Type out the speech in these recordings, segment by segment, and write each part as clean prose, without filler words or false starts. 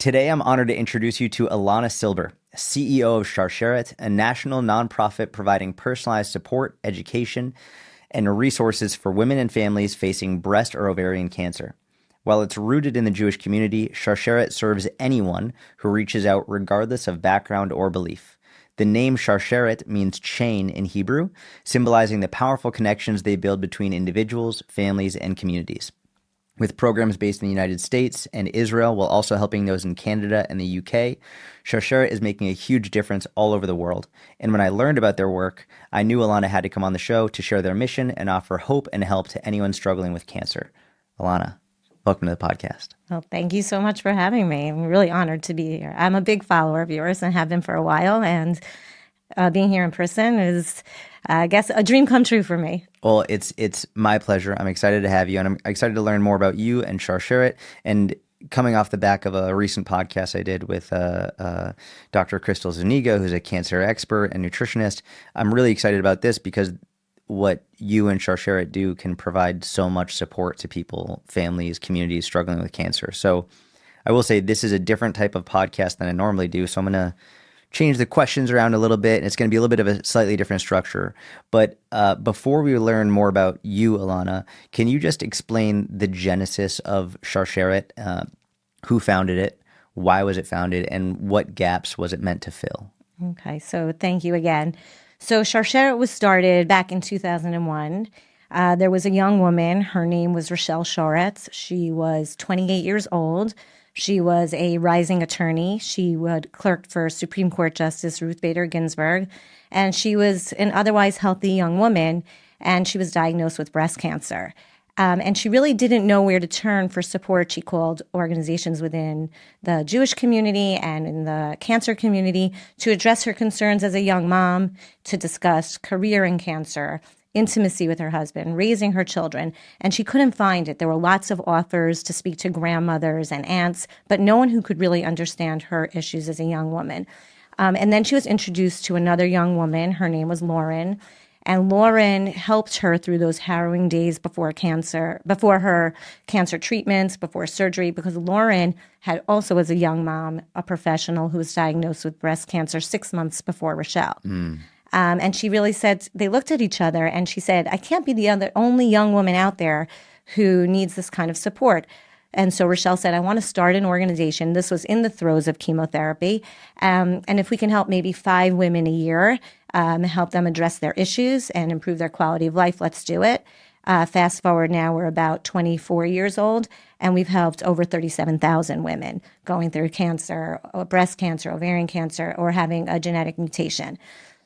Today, I'm honored to introduce you to Alana Silber, CEO of Sharsheret, a national nonprofit providing personalized support, education, and resources for women and families facing breast or ovarian cancer. While it's rooted in the Jewish community, Sharsheret serves anyone who reaches out regardless of background or belief. The name Sharsheret means chain in Hebrew, symbolizing the powerful connections they build between individuals, families, and communities. With programs based in the United States and Israel, while also helping those in Canada and the UK, Sharsheret is making a huge difference all over the world. And when I learned about their work, I knew Alana had to come on the show to share their mission and offer hope and help to anyone struggling with cancer. Alana, welcome to the podcast. Well, thank you so much for having me. I'm really honored to be here. I'm a big follower of yours and have been for a while. And being here in person is, I guess, a dream come true for me. Well, it's my pleasure. I'm excited to have you, and I'm excited to learn more about you and Sharsheret. And coming off the back of a recent podcast I did with Dr. Crystal Zuniga, who's a cancer expert and nutritionist, I'm really excited about this because what you and Sharsheret do can provide so much support to people, families, communities struggling with cancer. So I will say this is a different type of podcast than I normally do. So I'm going to change the questions around a little bit, and it's going to be a little bit of a slightly different structure. But before we learn more about you, Alana, can you just explain the genesis of Sharsheret, who founded it, why was it founded, and what gaps was it meant to fill? Okay, so thank you again. So Sharsheret was started back in 2001. There was a young woman. Her name was Rochelle Shoretz. She was 28 years old. She was a rising attorney. She would clerked for Supreme Court Justice Ruth Bader Ginsburg, and she was an otherwise healthy young woman, and she was diagnosed with breast cancer. And she really didn't know where to turn for support. She called organizations within the Jewish community and in the cancer community to address her concerns as a young mom, to discuss career in cancer, intimacy with her husband, raising her children, and she couldn't find it. There were lots of offers to speak to grandmothers and aunts, but no one who could really understand her issues as a young woman. And then she was introduced to another young woman. Her name was Lauren, and Lauren helped her through those harrowing days before her cancer treatments, before surgery, because Lauren had also, as a young mom, a professional who was diagnosed with breast cancer 6 months before Rochelle. And she really said, they looked at each other and she said, I can't be the only young woman out there who needs this kind of support. And so Rochelle said, I want to start an organization. This was in the throes of chemotherapy. And if we can help maybe 5 women a year, help them address their issues and improve their quality of life, let's do it. Fast forward now, we're about 24 years old, and we've helped over 37,000 women going through cancer, or breast cancer, ovarian cancer, or having a genetic mutation.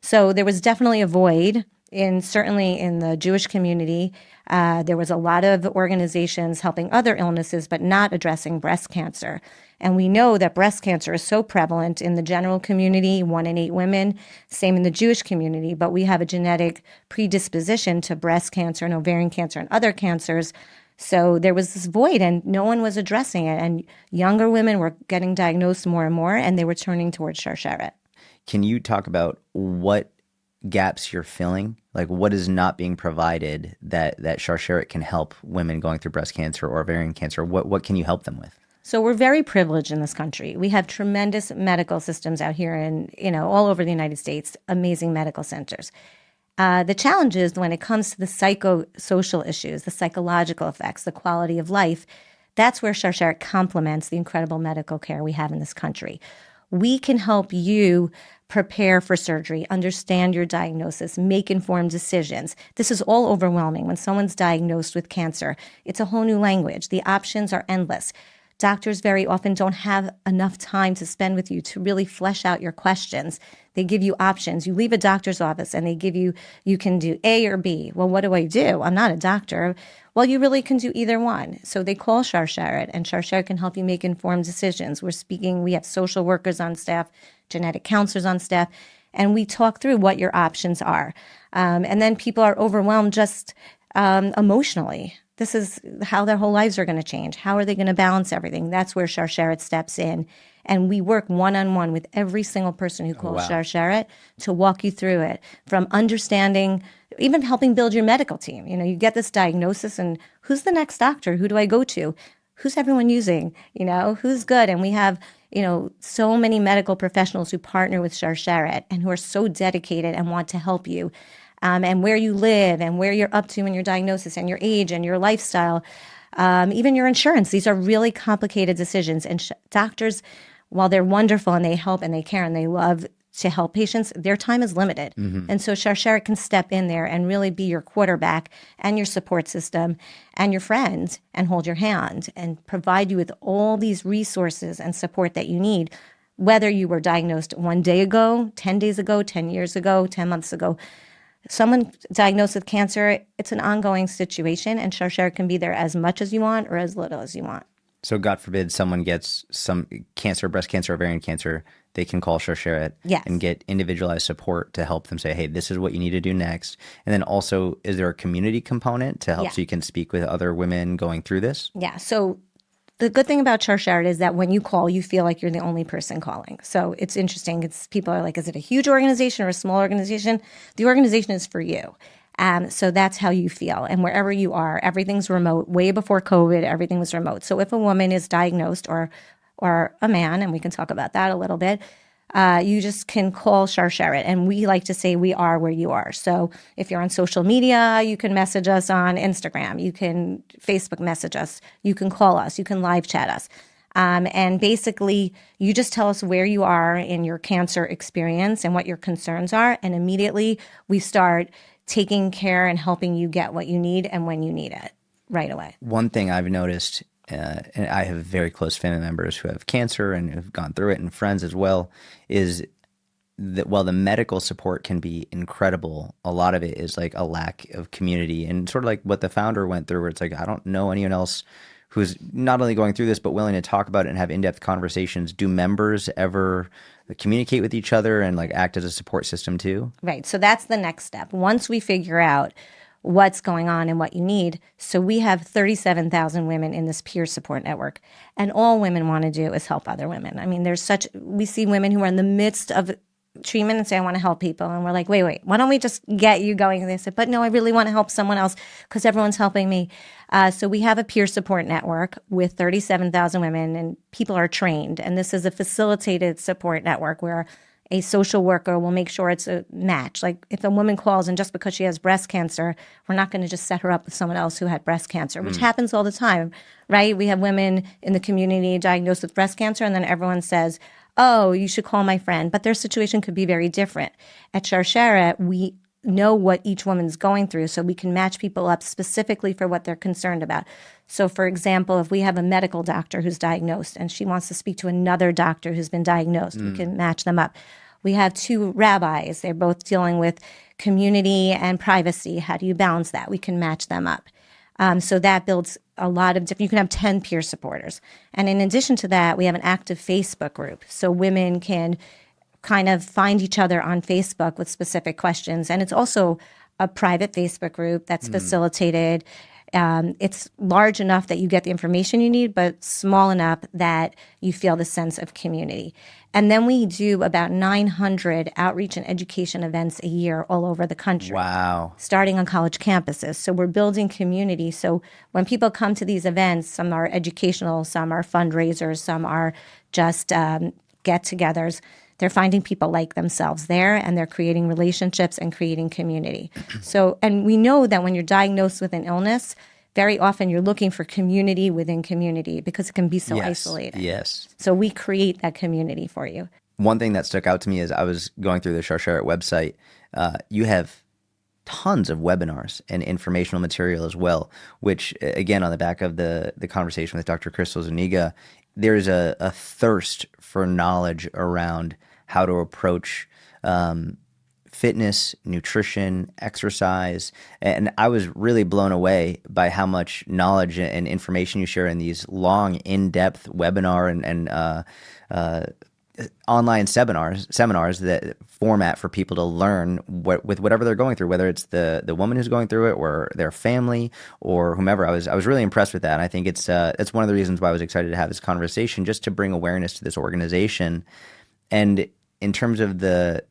So there was definitely a void, certainly in the Jewish community. There was a lot of organizations helping other illnesses, but not addressing breast cancer. And we know that breast cancer is so prevalent in the general community, 1 in 8 women, same in the Jewish community, but we have a genetic predisposition to breast cancer and ovarian cancer and other cancers. So there was this void and no one was addressing it. And younger women were getting diagnosed more and more, and they were turning towards Sharsheret. Can you talk about what gaps you're filling? Like what is not being provided that Sharsheret can help women going through breast cancer or ovarian cancer? What can you help them with? So we're very privileged in this country. We have tremendous medical systems out here and, all over the United States, amazing medical centers. The challenge is when it comes to the psychosocial issues, the psychological effects, the quality of life, that's where Sharsheret complements the incredible medical care we have in this country. We can help you prepare for surgery, understand your diagnosis, make informed decisions. This is all overwhelming. When someone's diagnosed with cancer, it's a whole new language. The options are endless. Doctors very often don't have enough time to spend with you to really flesh out your questions. They give you options. You leave a doctor's office and they give you can do A or B. Well, what do I do? I'm not a doctor. Well, you really can do either one. So they call Sharsheret, and Sharsheret can help you make informed decisions. We have social workers on staff, genetic counselors on staff, and we talk through what your options are. And then people are overwhelmed just emotionally. This is how their whole lives are going to change. How are they going to balance everything? That's where Sharsheret steps in. And we work one-on-one with every single person who calls Sharsheret to walk you through it, from understanding, even helping build your medical team. You get this diagnosis and who's the next doctor? Who do I go to? Who's everyone using? Who's good? And we have so many medical professionals who partner with Sharsheret and who are so dedicated and want to help you. And where you live and where you're up to in your diagnosis and your age and your lifestyle, even your insurance. These are really complicated decisions. And doctors, while they're wonderful and they help and they care and they love to help patients, their time is limited. And so Sharsheret can step in there and really be your quarterback and your support system and your friend and hold your hand and provide you with all these resources and support that you need, whether you were diagnosed 1 day ago, 10 days ago, 10 years ago, 10 months ago. Someone diagnosed with cancer, it's an ongoing situation, and Sharsheret can be there as much as you want or as little as you want. So God forbid someone gets some cancer, breast cancer, ovarian cancer, they can call Sharsheret Yes. and get individualized support to help them say, hey, this is what you need to do next. And then also, is there a community component to help Yeah. so you can speak with other women going through this? Yeah. So the good thing about Sharsheret is that when you call, you feel like you're the only person calling. So it's interesting. People are like, is it a huge organization or a small organization? The organization is for you. So that's how you feel. And wherever you are, everything's remote. Way before COVID, everything was remote. So if a woman is diagnosed or a man, and we can talk about that a little bit, you just can call Sharsheret. And we like to say we are where you are. So if you're on social media, you can message us on Instagram. You can Facebook message us. You can call us. You can live chat us. And basically, you just tell us where you are in your cancer experience and what your concerns are. And immediately we start taking care and helping you get what you need and when you need it right away. One thing I've noticed, and I have very close family members who have cancer and have gone through it, and friends as well, is that while the medical support can be incredible, a lot of it is like a lack of community, and sort of like what the founder went through, where it's like, I don't know anyone else who's not only going through this, but willing to talk about it and have in-depth conversations. Do members ever communicate with each other and like act as a support system too? Right. So that's the next step. Once we figure out what's going on and what you need. So we have 37,000 women in this peer support network, and all women want to do is help other women. I mean, we see women who are in the midst of treatment and say, I want to help people. And we're like, wait, why don't we just get you going? And they said, but no, I really want to help someone else because everyone's helping me. So we have a peer support network with 37,000 women, and people are trained. And this is a facilitated support network where a social worker will make sure it's a match. Like if a woman calls and just because she has breast cancer, we're not going to just set her up with someone else who had breast cancer, which happens all the time, right? We have women in the community diagnosed with breast cancer, and then everyone says, oh, you should call my friend. But their situation could be very different. At Sharsheret, we know what each woman's going through, so we can match people up specifically for what they're concerned about. So, for example, if we have a medical doctor who's diagnosed and she wants to speak to another doctor who's been diagnosed, we can match them up. We have 2 rabbis. They're both dealing with community and privacy. How do you balance that? We can match them up. So that builds a lot of different, you can have 10 peer supporters. And in addition to that, we have an active Facebook group. So women can kind of find each other on Facebook with specific questions. And it's also a private Facebook group that's facilitated. It's large enough that you get the information you need, but small enough that you feel the sense of community. And then we do about 900 outreach and education events a year all over the country. Wow. Starting on college campuses. So we're building community. So when people come to these events, some are educational, some are fundraisers, some are just get-togethers. They're finding people like themselves there, and they're creating relationships and creating community. So, and we know that when you're diagnosed with an illness, very often you're looking for community within community because it can be so isolating. Yes. So we create that community for you. One thing that stuck out to me as I was going through the Sharsheret website, you have tons of webinars and informational material as well, which, again, on the back of the conversation with Dr. Crystal Zuniga, there's a thirst for knowledge around how to approach fitness, nutrition, exercise. And I was really blown away by how much knowledge and information you share in these long, in-depth webinar and online seminars that format for people to learn with whatever they're going through, whether it's the woman who's going through it or their family or whomever. I was really impressed with that. And I think it's one of the reasons why I was excited to have this conversation, just to bring awareness to this organization. And in terms of the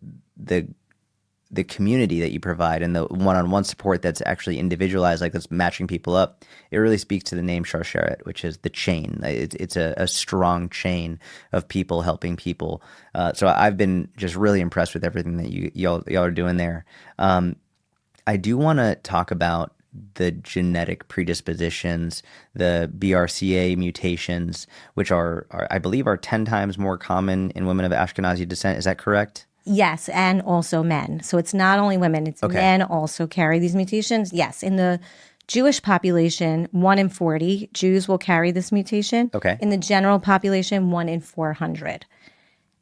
the community that you provide and the one-on-one support that's actually individualized, like that's matching people up, it really speaks to the name Sharsheret, which is the chain. It's a strong chain of people helping people. So I've been just really impressed with everything that y'all are doing there. I do want to talk about the genetic predispositions, the BRCA mutations, which I believe are 10 times more common in women of Ashkenazi descent. Is that correct? Yes, and also men. So it's not only women, it's Okay. men also carry these mutations. Yes, in the Jewish population, 1 in 40 Jews will carry this mutation. Okay. In the general population, 1 in 400.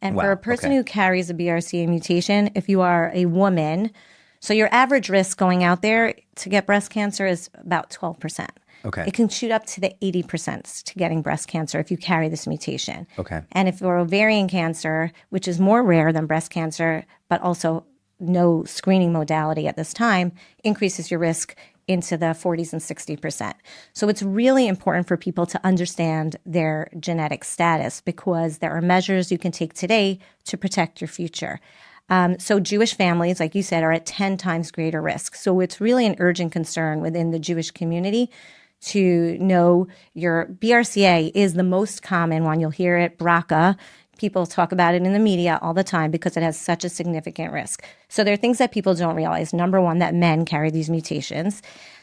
And for a Wow. person Okay. who carries a BRCA mutation, if you are a woman, so your average risk going out there to get breast cancer is about 12%. Okay. It can shoot up to the 80% to getting breast cancer if you carry this mutation. Okay. And if you're ovarian cancer, which is more rare than breast cancer, but also no screening modality at this time, increases your risk into the 40s and 60%. So it's really important for people to understand their genetic status because there are measures you can take today to protect your future. So Jewish families, like you said, are at 10 times greater risk. So it's really an urgent concern within the Jewish community to know your BRCA is the most common one. You'll hear it, BRCA. People talk about it in the media all the time because it has such a significant risk. So there are things that people don't realize. Number one, that men carry these mutations.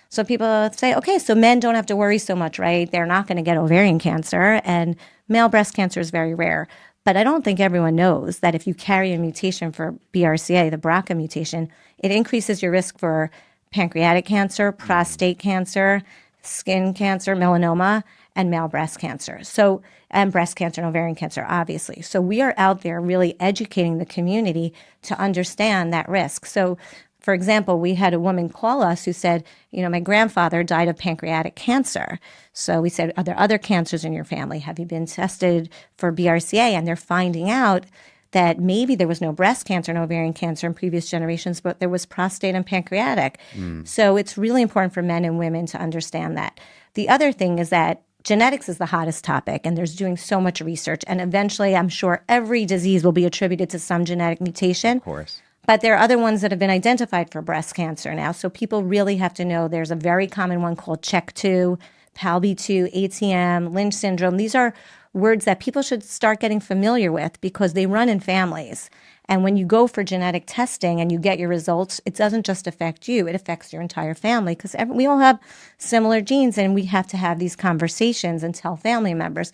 So people say, okay, so men don't have to worry so much, right? They're not going to get ovarian cancer, and male breast cancer is very rare. But I don't think everyone knows that if you carry a mutation for BRCA, the BRCA mutation, it increases your risk for pancreatic cancer, prostate cancer, skin cancer, melanoma, and male breast cancer. So, and breast cancer and ovarian cancer, obviously. So we are out there really educating the community to understand that risk. So, for example, we had a woman call us who said, my grandfather died of pancreatic cancer. So we said, are there other cancers in your family? Have you been tested for BRCA? And they're finding out that maybe there was no breast cancer and ovarian cancer in previous generations, but there was prostate and pancreatic. So it's really important for men and women to understand that. The other thing is that genetics is the hottest topic, and there's doing so much research. And eventually, I'm sure every disease will be attributed to some genetic mutation. Of course. But there are other ones that have been identified for breast cancer now. So people really have to know there's a very common one called CHEK2, PALB2, ATM, Lynch syndrome. These are words that people should start getting familiar with because they run in families. And when you go for genetic testing and you get your results, it doesn't just affect you, it affects your entire family because we all have similar genes, and we have to have these conversations and tell family members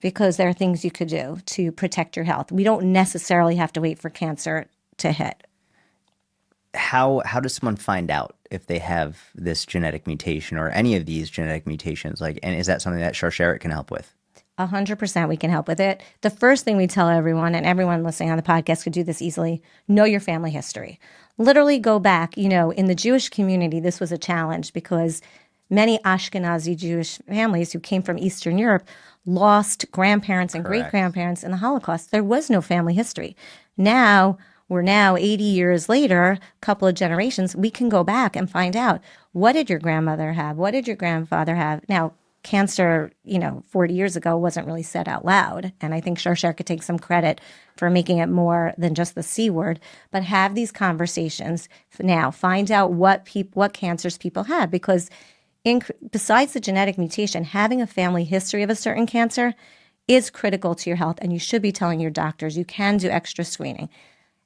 because there are things you could do to protect your health. We don't necessarily have to wait for cancer to hit. How does someone find out if they have this genetic mutation or any of these genetic mutations? And is that something that Sharsheret can help with? 100% we can help with it. The first thing we tell everyone, and everyone listening on the podcast could do this easily, know your family history. Literally go back. In the Jewish community, this was a challenge because many Ashkenazi Jewish families who came from Eastern Europe lost grandparents and Correct. great-grandparents in the Holocaust. There was no family history. We're now 80 years later, a couple of generations, we can go back and find out, what did your grandmother have? What did your grandfather have? Now, cancer, 40 years ago wasn't really said out loud. And I think Sharsheret could take some credit for making it more than just the C word, but have these conversations now. Find out what cancers people have, because besides the genetic mutation, having a family history of a certain cancer is critical to your health, and you should be telling your doctors. You can do extra screening.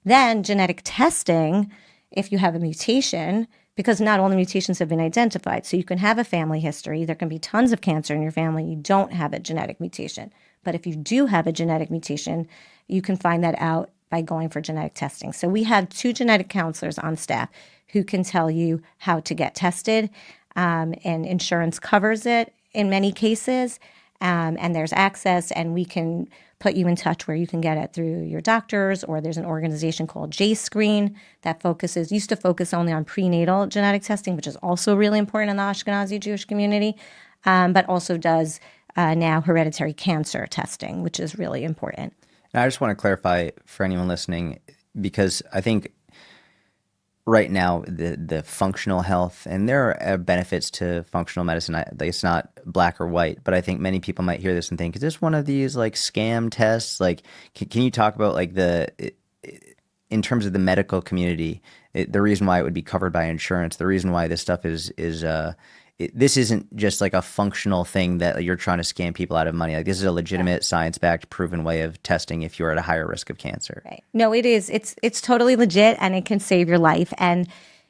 Then genetic testing, if you have a mutation, because not all the mutations have been identified. So you can have a family history. There can be tons of cancer in your family. You don't have a genetic mutation. But if you do have a genetic mutation, you can find that out by going for genetic testing. So we have 2 genetic counselors on staff who can tell you how to get tested, and insurance covers it in many cases. And there's access, and we can put you in touch where you can get it through your doctors, or there's an organization called J-Screen that used to focus only on prenatal genetic testing, which is also really important in the Ashkenazi Jewish community, but also does now hereditary cancer testing, which is really important. And I just want to clarify for anyone listening, because I think right now the functional health, and there are benefits to functional medicine. It's not black or white, but I think many people might hear this and think, is this one of these scam tests? Can you talk about in terms of the medical community, the reason why it would be covered by insurance, the reason why this stuff this isn't just like a functional thing that you're trying to scam people out of money. Like this is a legitimate, science-backed, proven way of testing if you're at a higher risk of cancer. Right. No, it is. It's totally legit, and it can save your life. And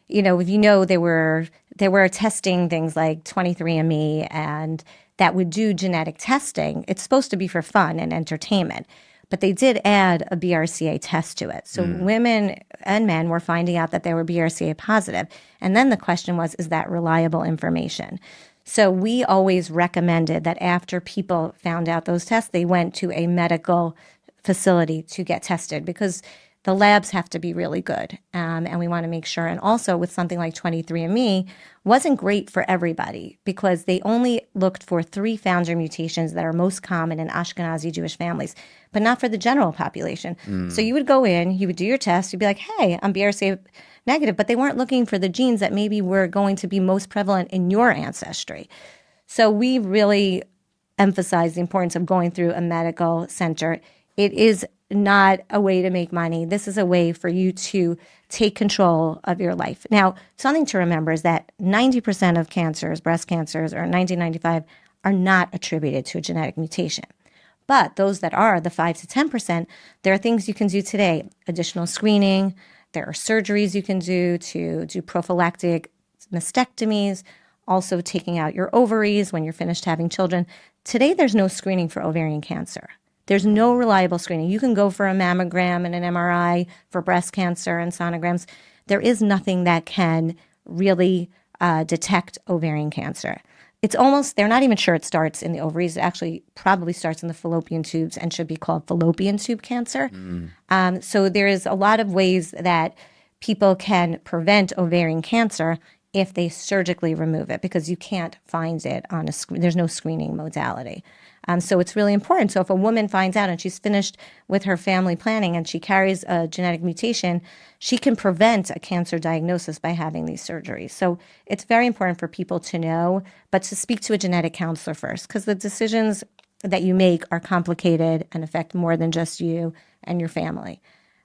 if they were testing things like 23andMe, and that would do genetic testing. It's supposed to be for fun and entertainment, but they did add a BRCA test to it. So women and men were finding out that they were BRCA positive. And then the question was, is that reliable information? So we always recommended that after people found out those tests, they went to a medical facility to get tested, because the labs have to be really good. And we want to make sure. And also with something like 23andMe, wasn't great for everybody, because they only looked for 3 founder mutations that are most common in Ashkenazi Jewish families, but not for the general population. So you would go in, you would do your test, you'd be like, hey, I'm BRCA negative, but they weren't looking for the genes that maybe were going to be most prevalent in your ancestry. So we really emphasize the importance of going through a medical center. It is not a way to make money. This is a way for you to take control of your life. Now, something to remember is that 90% of cancers, breast cancers, or 1995, are not attributed to a genetic mutation. But those that are, the 5 to 10%, there are things you can do today. Additional screening, there are surgeries you can do to do prophylactic mastectomies, also taking out your ovaries when you're finished having children. Today, there's no screening for ovarian cancer. There's no reliable screening. You can go for a mammogram and an MRI for breast cancer and sonograms. There is nothing that can really detect ovarian cancer. It's almost, they're not even sure it starts in the ovaries. It actually probably starts in the fallopian tubes and should be called fallopian tube cancer. So there is a lot of ways that people can prevent ovarian cancer if they surgically remove it, because you can't find it on a screen. There's no screening modality. So it's really important. So if a woman finds out and she's finished with her family planning and she carries a genetic mutation, she can prevent a cancer diagnosis by having these surgeries. So it's very important for people to know, but to speak to a genetic counselor first, because the decisions that you make are complicated and affect more than just you and your family.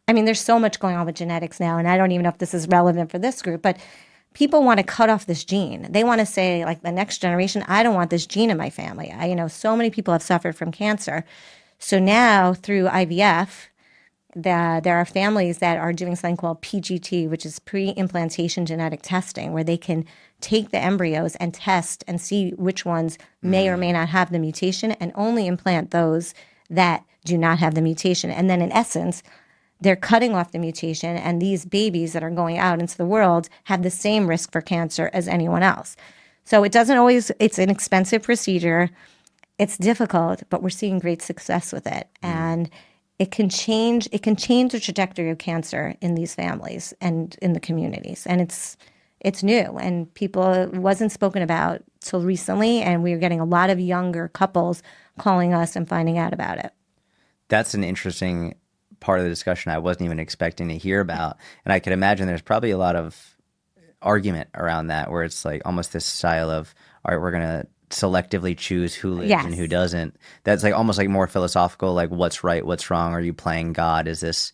I mean, there's so much going on with genetics now, and I don't even know if this is relevant for this group, but people want to cut off this gene. They want to say, like, the next generation, I don't want this gene in my family. So many people have suffered from cancer. So now through IVF, there are families that are doing something called PGT, which is pre-implantation genetic testing, where they can take the embryos and test and see which ones may or may not have the mutation, and only implant those that do not have the mutation. And then in essence, they're cutting off the mutation, and these babies that are going out into the world have the same risk for cancer as anyone else. So it's an expensive procedure. It's difficult, but we're seeing great success with it. And it can change the trajectory of cancer in these families and in the communities. And it's new, and it wasn't spoken about till recently, and we're getting a lot of younger couples calling us and finding out about it. That's an interesting part of the discussion I wasn't even expecting to hear about. And I could imagine there's probably a lot of argument around that, where it's like almost this style of, all right, we're going to selectively choose who lives and who doesn't. That's like almost like more philosophical, like what's right, what's wrong. Are you playing God? Is this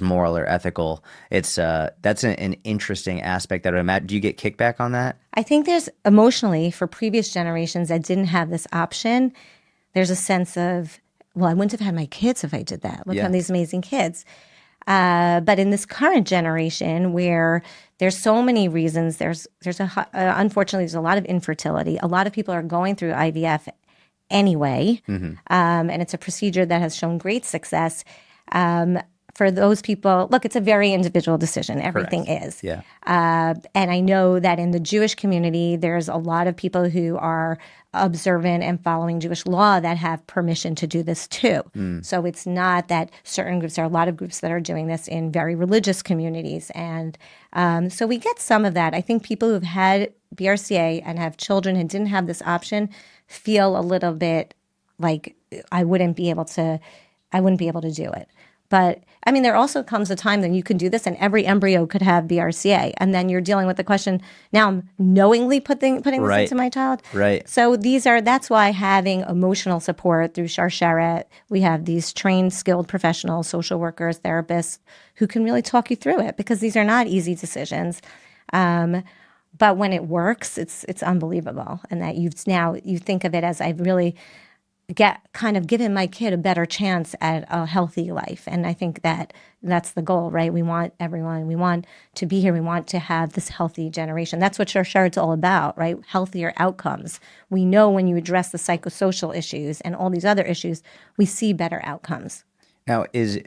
moral or ethical? It's that's an interesting aspect that I would imagine. Do you get kickback on that? I think there's emotionally, for previous generations that didn't have this option, there's a sense of, well, I wouldn't have had my kids if I did that. Look at these amazing kids. But in this current generation, where there's so many reasons, unfortunately, there's a lot of infertility. A lot of people are going through IVF anyway, and it's a procedure that has shown great success. For those people, look, it's a very individual decision. Everything is. Yeah. And I know that in the Jewish community, there's a lot of people who are observant and following Jewish law that have permission to do this too. So it's not that certain groups, there are a lot of groups that are doing this in very religious communities. And so we get some of that. I think people who've had BRCA and have children who didn't have this option feel a little bit like I wouldn't be able to do it. But I mean, there also comes a time that you can do this, and every embryo could have BRCA, and then you're dealing with the question. Now I'm knowingly putting this into Right. my child. Right. So that's why having emotional support through Sharsheret, we have these trained, skilled professionals, social workers, therapists who can really talk you through it, because these are not easy decisions. But when it works, it's unbelievable, and that you think of it as, I've really get kind of given my kid a better chance at a healthy life. And I think that's the goal, right? We want everyone, we want to be here, we want to have this healthy generation. That's what Sharsharet's all about, right? Healthier outcomes. We know when you address the psychosocial issues and all these other issues, we see better outcomes. Now, is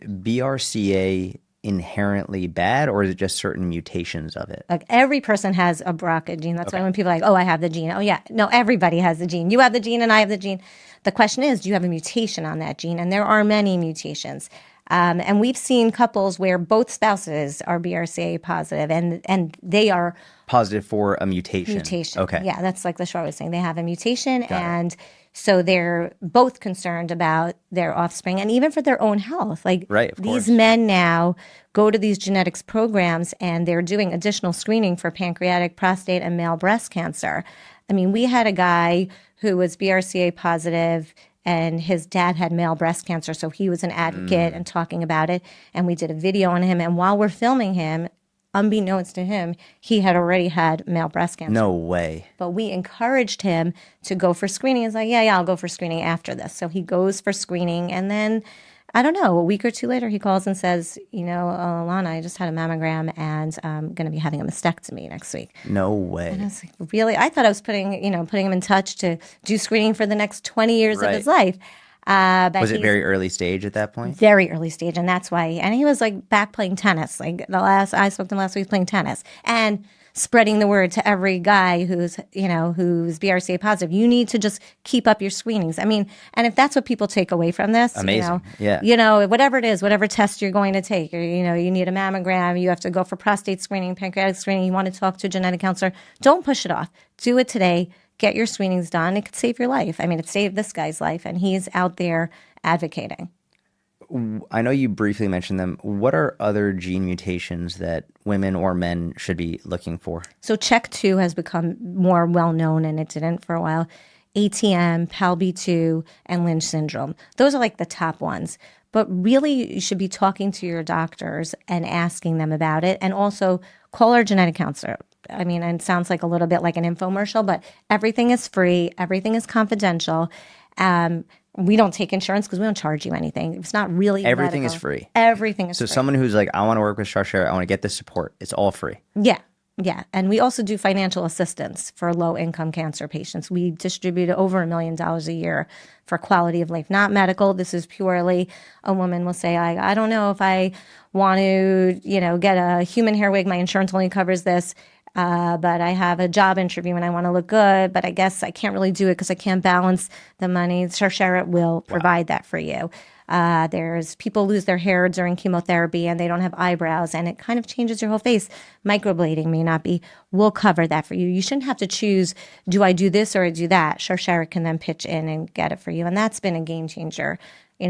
BRCA inherently bad, or is it just certain mutations of it? Like, every person has a BRCA gene. That's why Okay. when people are like, oh, I have the gene. Oh, yeah. No, everybody has the gene. You have the gene and I have the gene. The question is, do you have a mutation on that gene? And there are many mutations. And we've seen couples where both spouses are BRCA positive, and they are Positive for a mutation. mutation. Okay. Yeah, that's like the short was saying. They have a mutation, Got it. and so they're both concerned about their offspring and even for their own health. Like, Right, of these course. men now go to these genetics programs, and they're doing additional screening for pancreatic, prostate, and male breast cancer. I mean, we had a guy who was BRCA positive, and his dad had male breast cancer, so he was an advocate and talking about it. And we did a video on him, and while we're filming him, unbeknownst to him, he had already had male breast cancer. No way. But we encouraged him to go for screening. He's like, yeah, I'll go for screening after this. So he goes for screening. And then, I don't know, a week or two later, he calls and says, Alana, I just had a mammogram, and I'm going to be having a mastectomy next week. No way. And I was like, really? I thought I was putting him in touch to do screening for the next 20 years of Right. his life. But Was it he's very early stage at that point? very early stage, and that's why. And he was like back playing tennis. Like, I spoke to him last week, playing tennis and spreading the word to every guy who's BRCA positive. You need to just keep up your screenings. I mean, and if that's what people take away from this, Amazing. Yeah. whatever it is, whatever test you're going to take, or you need a mammogram, you have to go for prostate screening, pancreatic screening, you want to talk to a genetic counselor, don't push it off. Do it today. Get your screenings done. It could save your life. I mean, it saved this guy's life, and he's out there advocating. I know you briefly mentioned them. What are other gene mutations that women or men should be looking for? So CHEK2 has become more well known, and it didn't for a while. ATM, PALB2, and Lynch syndrome. Those are like the top ones. But really, you should be talking to your doctors and asking them about it. And also call our genetic counselor. I mean, and it sounds like a little bit like an infomercial, but everything is free. Everything is confidential. We don't take insurance because we don't charge you anything. It's not really Everything is medical. free. Everything is So free. someone who's like, I want to work with Sharsheret, I want to get this support. It's all free. Yeah. Yeah. And we also do financial assistance for low income cancer patients. We distribute over $1 million a year for quality of life, not medical. This is purely, a woman will say, I don't know if I want to, get a human hair wig. My insurance only covers this. But I have a job interview and I want to look good, but I guess I can't really do it because I can't balance the money. Sharsheret will provide that for you. There's people lose their hair during chemotherapy and they don't have eyebrows, and it kind of changes your whole face. Microblading may not be. We'll cover that for you. You shouldn't have to choose, do I do this or I do that? Sharsheret can then pitch in and get it for you. And that's been a game changer.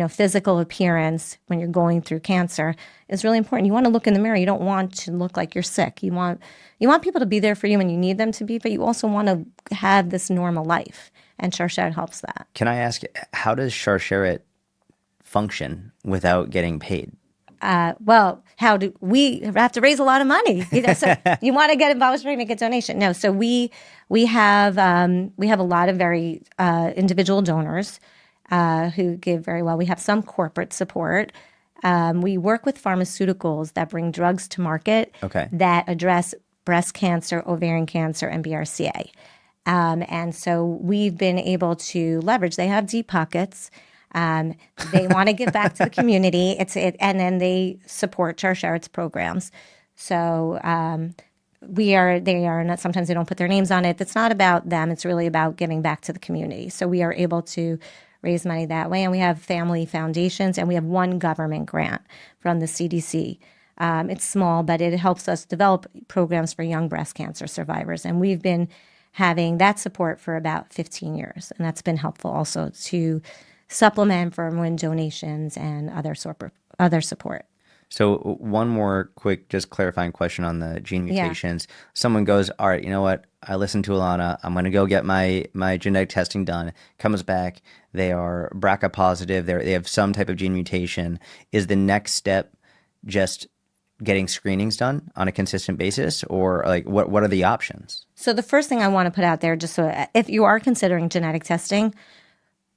Physical appearance when you're going through cancer is really important. You want to look in the mirror. You don't want to look like you're sick. You want people to be there for you when you need them to be, but you also want to have this normal life. And Sharsheret helps that. Can I ask, how does Sharsheret function without getting paid? Well, how do we have to raise a lot of money? So you want to get involved, make a donation. No, so we have a lot of very individual donors who give very well. We have some corporate support. We work with pharmaceuticals that bring drugs to market that address breast cancer, ovarian cancer, and BRCA. And so we've been able to leverage. They have deep pockets. They want to give back to the community. And then they support Sharsheret's programs. So they are not, sometimes they don't put their names on it. It's not about them. It's really about giving back to the community. So we are able to raise money that way. And we have family foundations, and we have one government grant from the CDC. It's small, but it helps us develop programs for young breast cancer survivors. And we've been having that support for about 15 years. And that's been helpful also to supplement from win donations and other support. So one more quick, just clarifying question on the gene Yeah. mutations. Someone goes, all right, you know what? I listened to Alana. I'm going to go get my genetic testing done. Comes back, they are BRCA positive. They have some type of gene mutation. Is the next step just getting screenings done on a consistent basis, or like what are the options? So the first thing I want to put out there, just so if you are considering genetic testing,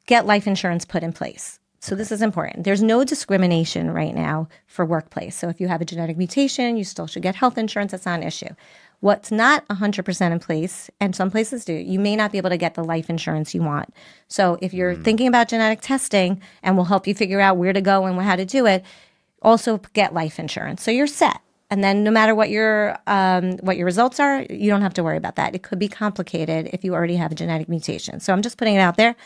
get life insurance put in place. So this is important. There's no discrimination right now for workplace. So if you have a genetic mutation, you still should get health insurance. That's not an issue. What's not 100% in place, and some places do, you may not be able to get the life insurance you want. So if you're thinking about genetic testing, and we'll help you figure out where to go and how to do it, also get life insurance. So you're set. And then no matter what your results are, you don't have to worry about that. It could be complicated if you already have a genetic mutation. So I'm just putting it out there.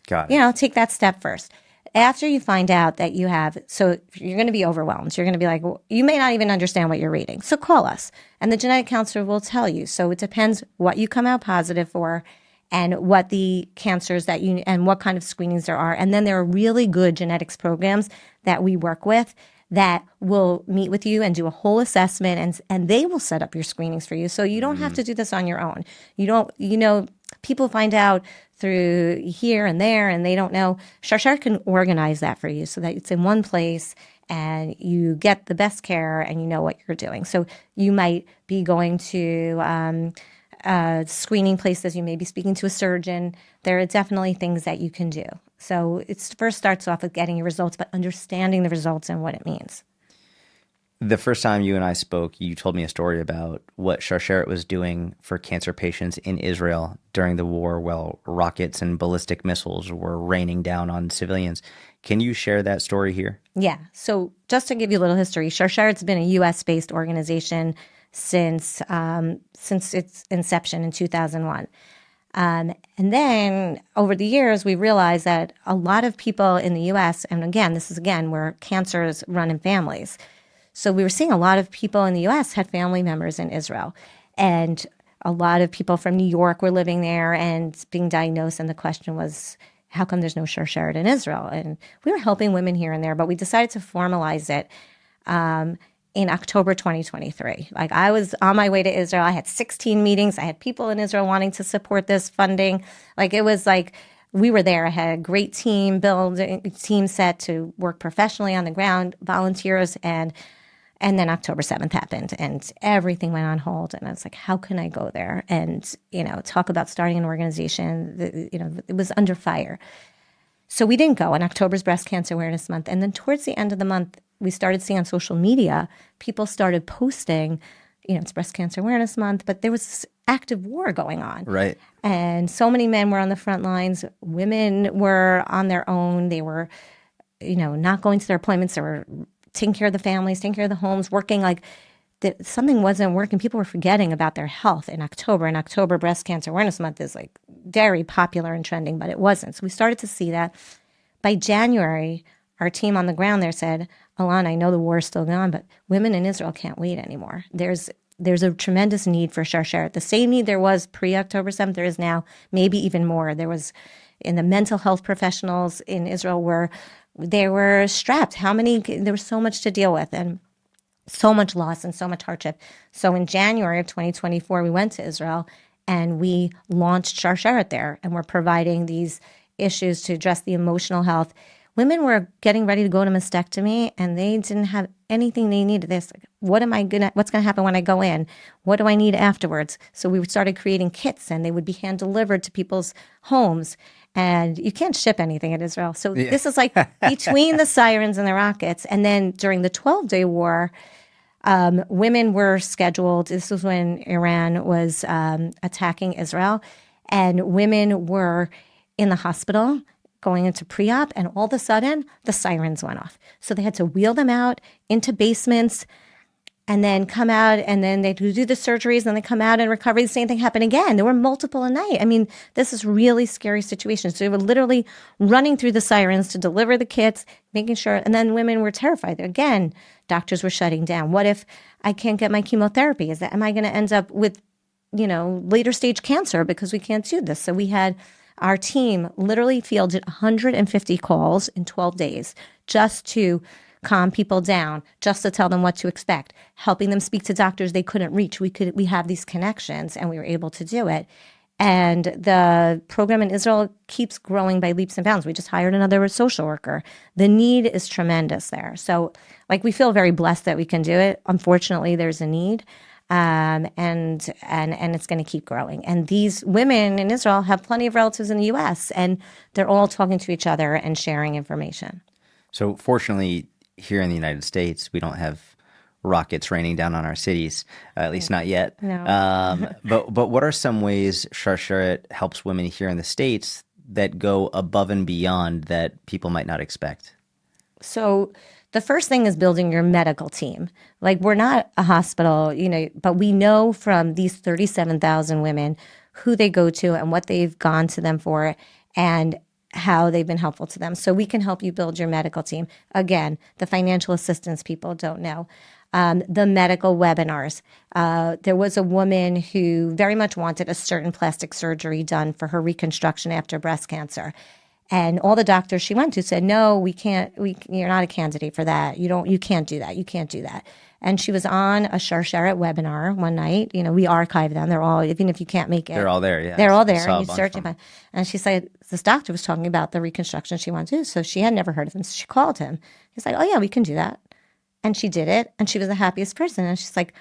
Got it. Take that step first. After you find out that you have, so you're going to be overwhelmed. You're going to be like, well, you may not even understand what you're reading. So call us, and the genetic counselor will tell you. So it depends what you come out positive for, and what the cancers and what kind of screenings there are. And then there are really good genetics programs that we work with that will meet with you and do a whole assessment, and they will set up your screenings for you. So you don't have to do this on your own. People find out through here and there, and they don't know. Sharsheret can organize that for you so that it's in one place and you get the best care and you know what you're doing. So you might be going to screening places. You may be speaking to a surgeon. There are definitely things that you can do. So it first starts off with getting your results, but understanding the results and what it means. The first time you and I spoke, you told me a story about what Sharsheret was doing for cancer patients in Israel during the war while rockets and ballistic missiles were raining down on civilians. Can you share that story here? Yeah. So just to give you a little history, Sharsheret's been a U.S.-based organization since its inception in 2001. And then over the years, we realized that a lot of people in the U.S., and again, this is where cancer is run in families. So we were seeing a lot of people in the U.S. had family members in Israel. And a lot of people from New York were living there and being diagnosed. And the question was, how come there's no Sharsheret in Israel? And we were helping women here and there, but we decided to formalize it in October 2023. Like, I was on my way to Israel. I had 16 meetings. I had people in Israel wanting to support this funding. Like, it was like we were there. I had a great team set to work professionally on the ground, volunteers, and then October 7th happened and everything went on hold. And I was like, how can I go there? And, talk about starting an organization, it was under fire. So we didn't go. And October's Breast Cancer Awareness Month. And then towards the end of the month, we started seeing on social media, people started posting, it's Breast Cancer Awareness Month, but there was this active war going on. Right. And so many men were on the front lines. Women were on their own. They were, not going to their appointments. They were taking care of the families, taking care of the homes, working something wasn't working. People were forgetting about their health in October. And October Breast Cancer Awareness Month is very popular and trending, but it wasn't. So we started to see that. By January, our team on the ground there said, Alana, I know the war is still going on, but women in Israel can't wait anymore. There's a tremendous need for Sharsheret. The same need there was pre-October 7th, there is now, maybe even more. There was, in the mental health professionals in Israel they were strapped. There was so much to deal with and so much loss and so much hardship. So in January of 2024, we went to Israel and we launched Sharsheret there. And we're providing these issues to address the emotional health. Women were getting ready to go to mastectomy and they didn't have anything they needed. What's going to happen when I go in? What do I need afterwards? So we started creating kits and they would be hand delivered to people's homes. And you can't ship anything in Israel. So This is between the sirens and the rockets. And then during the 12-day war, women were scheduled. This was when Iran was attacking Israel. And women were in the hospital going into pre-op. And all of a sudden, the sirens went off. So they had to wheel them out into basements and then come out, and then they do the surgeries, and they come out and recovery. The same thing happened again. There were multiple a night. I mean, this is really scary situation. So they were literally running through the sirens to deliver the kits, making sure, and then women were terrified. Again, doctors were shutting down. What if I can't get my chemotherapy? Am I going to end up with, later stage cancer because we can't do this? So we had Our team literally fielded 150 calls in 12 days just to calm people down, just to tell them what to expect, helping them speak to doctors they couldn't reach. We have these connections, and we were able to do it. And the program in Israel keeps growing by leaps and bounds. We just hired another social worker. The need is tremendous there. So, like, we feel very blessed that we can do it. Unfortunately, there's a need, and it's going to keep growing. And these women in Israel have plenty of relatives in the U.S., and they're all talking to each other and sharing information. So fortunately, here in the United States, we don't have rockets raining down on our cities, at least not yet. No. But what are some ways Sharsheret helps women here in the States that go above and beyond that people might not expect? So the first thing is building your medical team. Like, we're not a hospital, but we know from these 37,000 women who they go to and what they've gone to them for and how they've been helpful to them. So we can help you build your medical team. Again, the financial assistance people don't know. The medical webinars. There was a woman who very much wanted a certain plastic surgery done for her reconstruction after breast cancer. And all the doctors she went to said, no, we can't, you're not a candidate for that. You can't do that. You can't do that. And she was on a Sharsheret webinar one night. We archive them. They're all, even if you can't make it. They're all there, yeah. They're all I there. saw And a you bunch search of them. them. And she said, this doctor was talking about the reconstruction she wanted to do. So she had never heard of him. So she called him. He's like, oh yeah, we can do that. And she did it. And she was the happiest person. And she's like,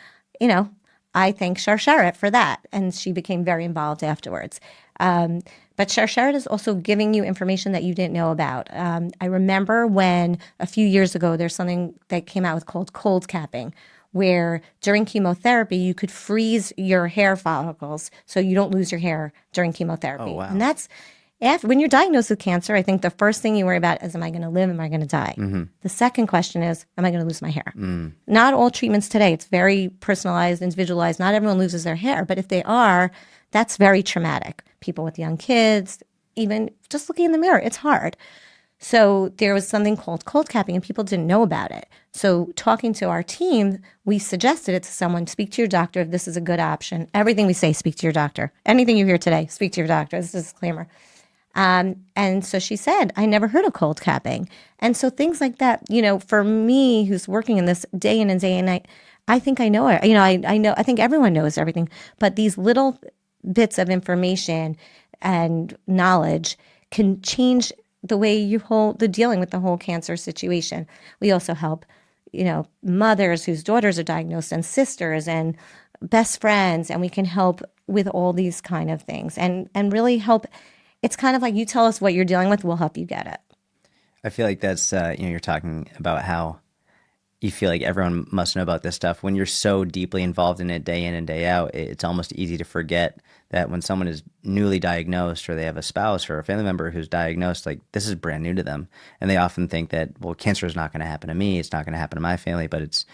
I thank Sharsheret for that. And she became very involved afterwards. But Sharsheret is also giving you information that you didn't know about. I remember when a few years ago, there's something that came out with called cold capping, where during chemotherapy, you could freeze your hair follicles so you don't lose your hair during chemotherapy. Oh, wow. And that's when you're diagnosed with cancer, I think the first thing you worry about is, am I going to live? Am I going to die? Mm-hmm. The second question is, am I going to lose my hair? Not all treatments today. It's very personalized, individualized. Not everyone loses their hair, but if they are, that's very traumatic. People with young kids, even just looking in the mirror, it's hard. So there was something called cold capping, and people didn't know about it. So talking to our team, we suggested it to someone: speak to your doctor if this is a good option. Everything we say, speak to your doctor. Anything you hear today, speak to your doctor. This is a disclaimer. And so she said, I never heard of cold capping. And so things like that, for me, who's working in this day in and day and night, I think I know it. I think everyone knows everything, but these little bits of information and knowledge can change the way the dealing with the whole cancer situation. We also help, mothers whose daughters are diagnosed, and sisters and best friends, and we can help with all these kind of things and really help. It's kind of like, you tell us what you're dealing with, we'll help you get it. I feel like that's, you're talking about how you feel like everyone must know about this stuff. When you're so deeply involved in it day in and day out, it's almost easy to forget that when someone is newly diagnosed, or they have a spouse or a family member who's diagnosed, like, this is brand new to them. And they often think that, well, cancer is not going to happen to me. It's not going to happen to my family, but it's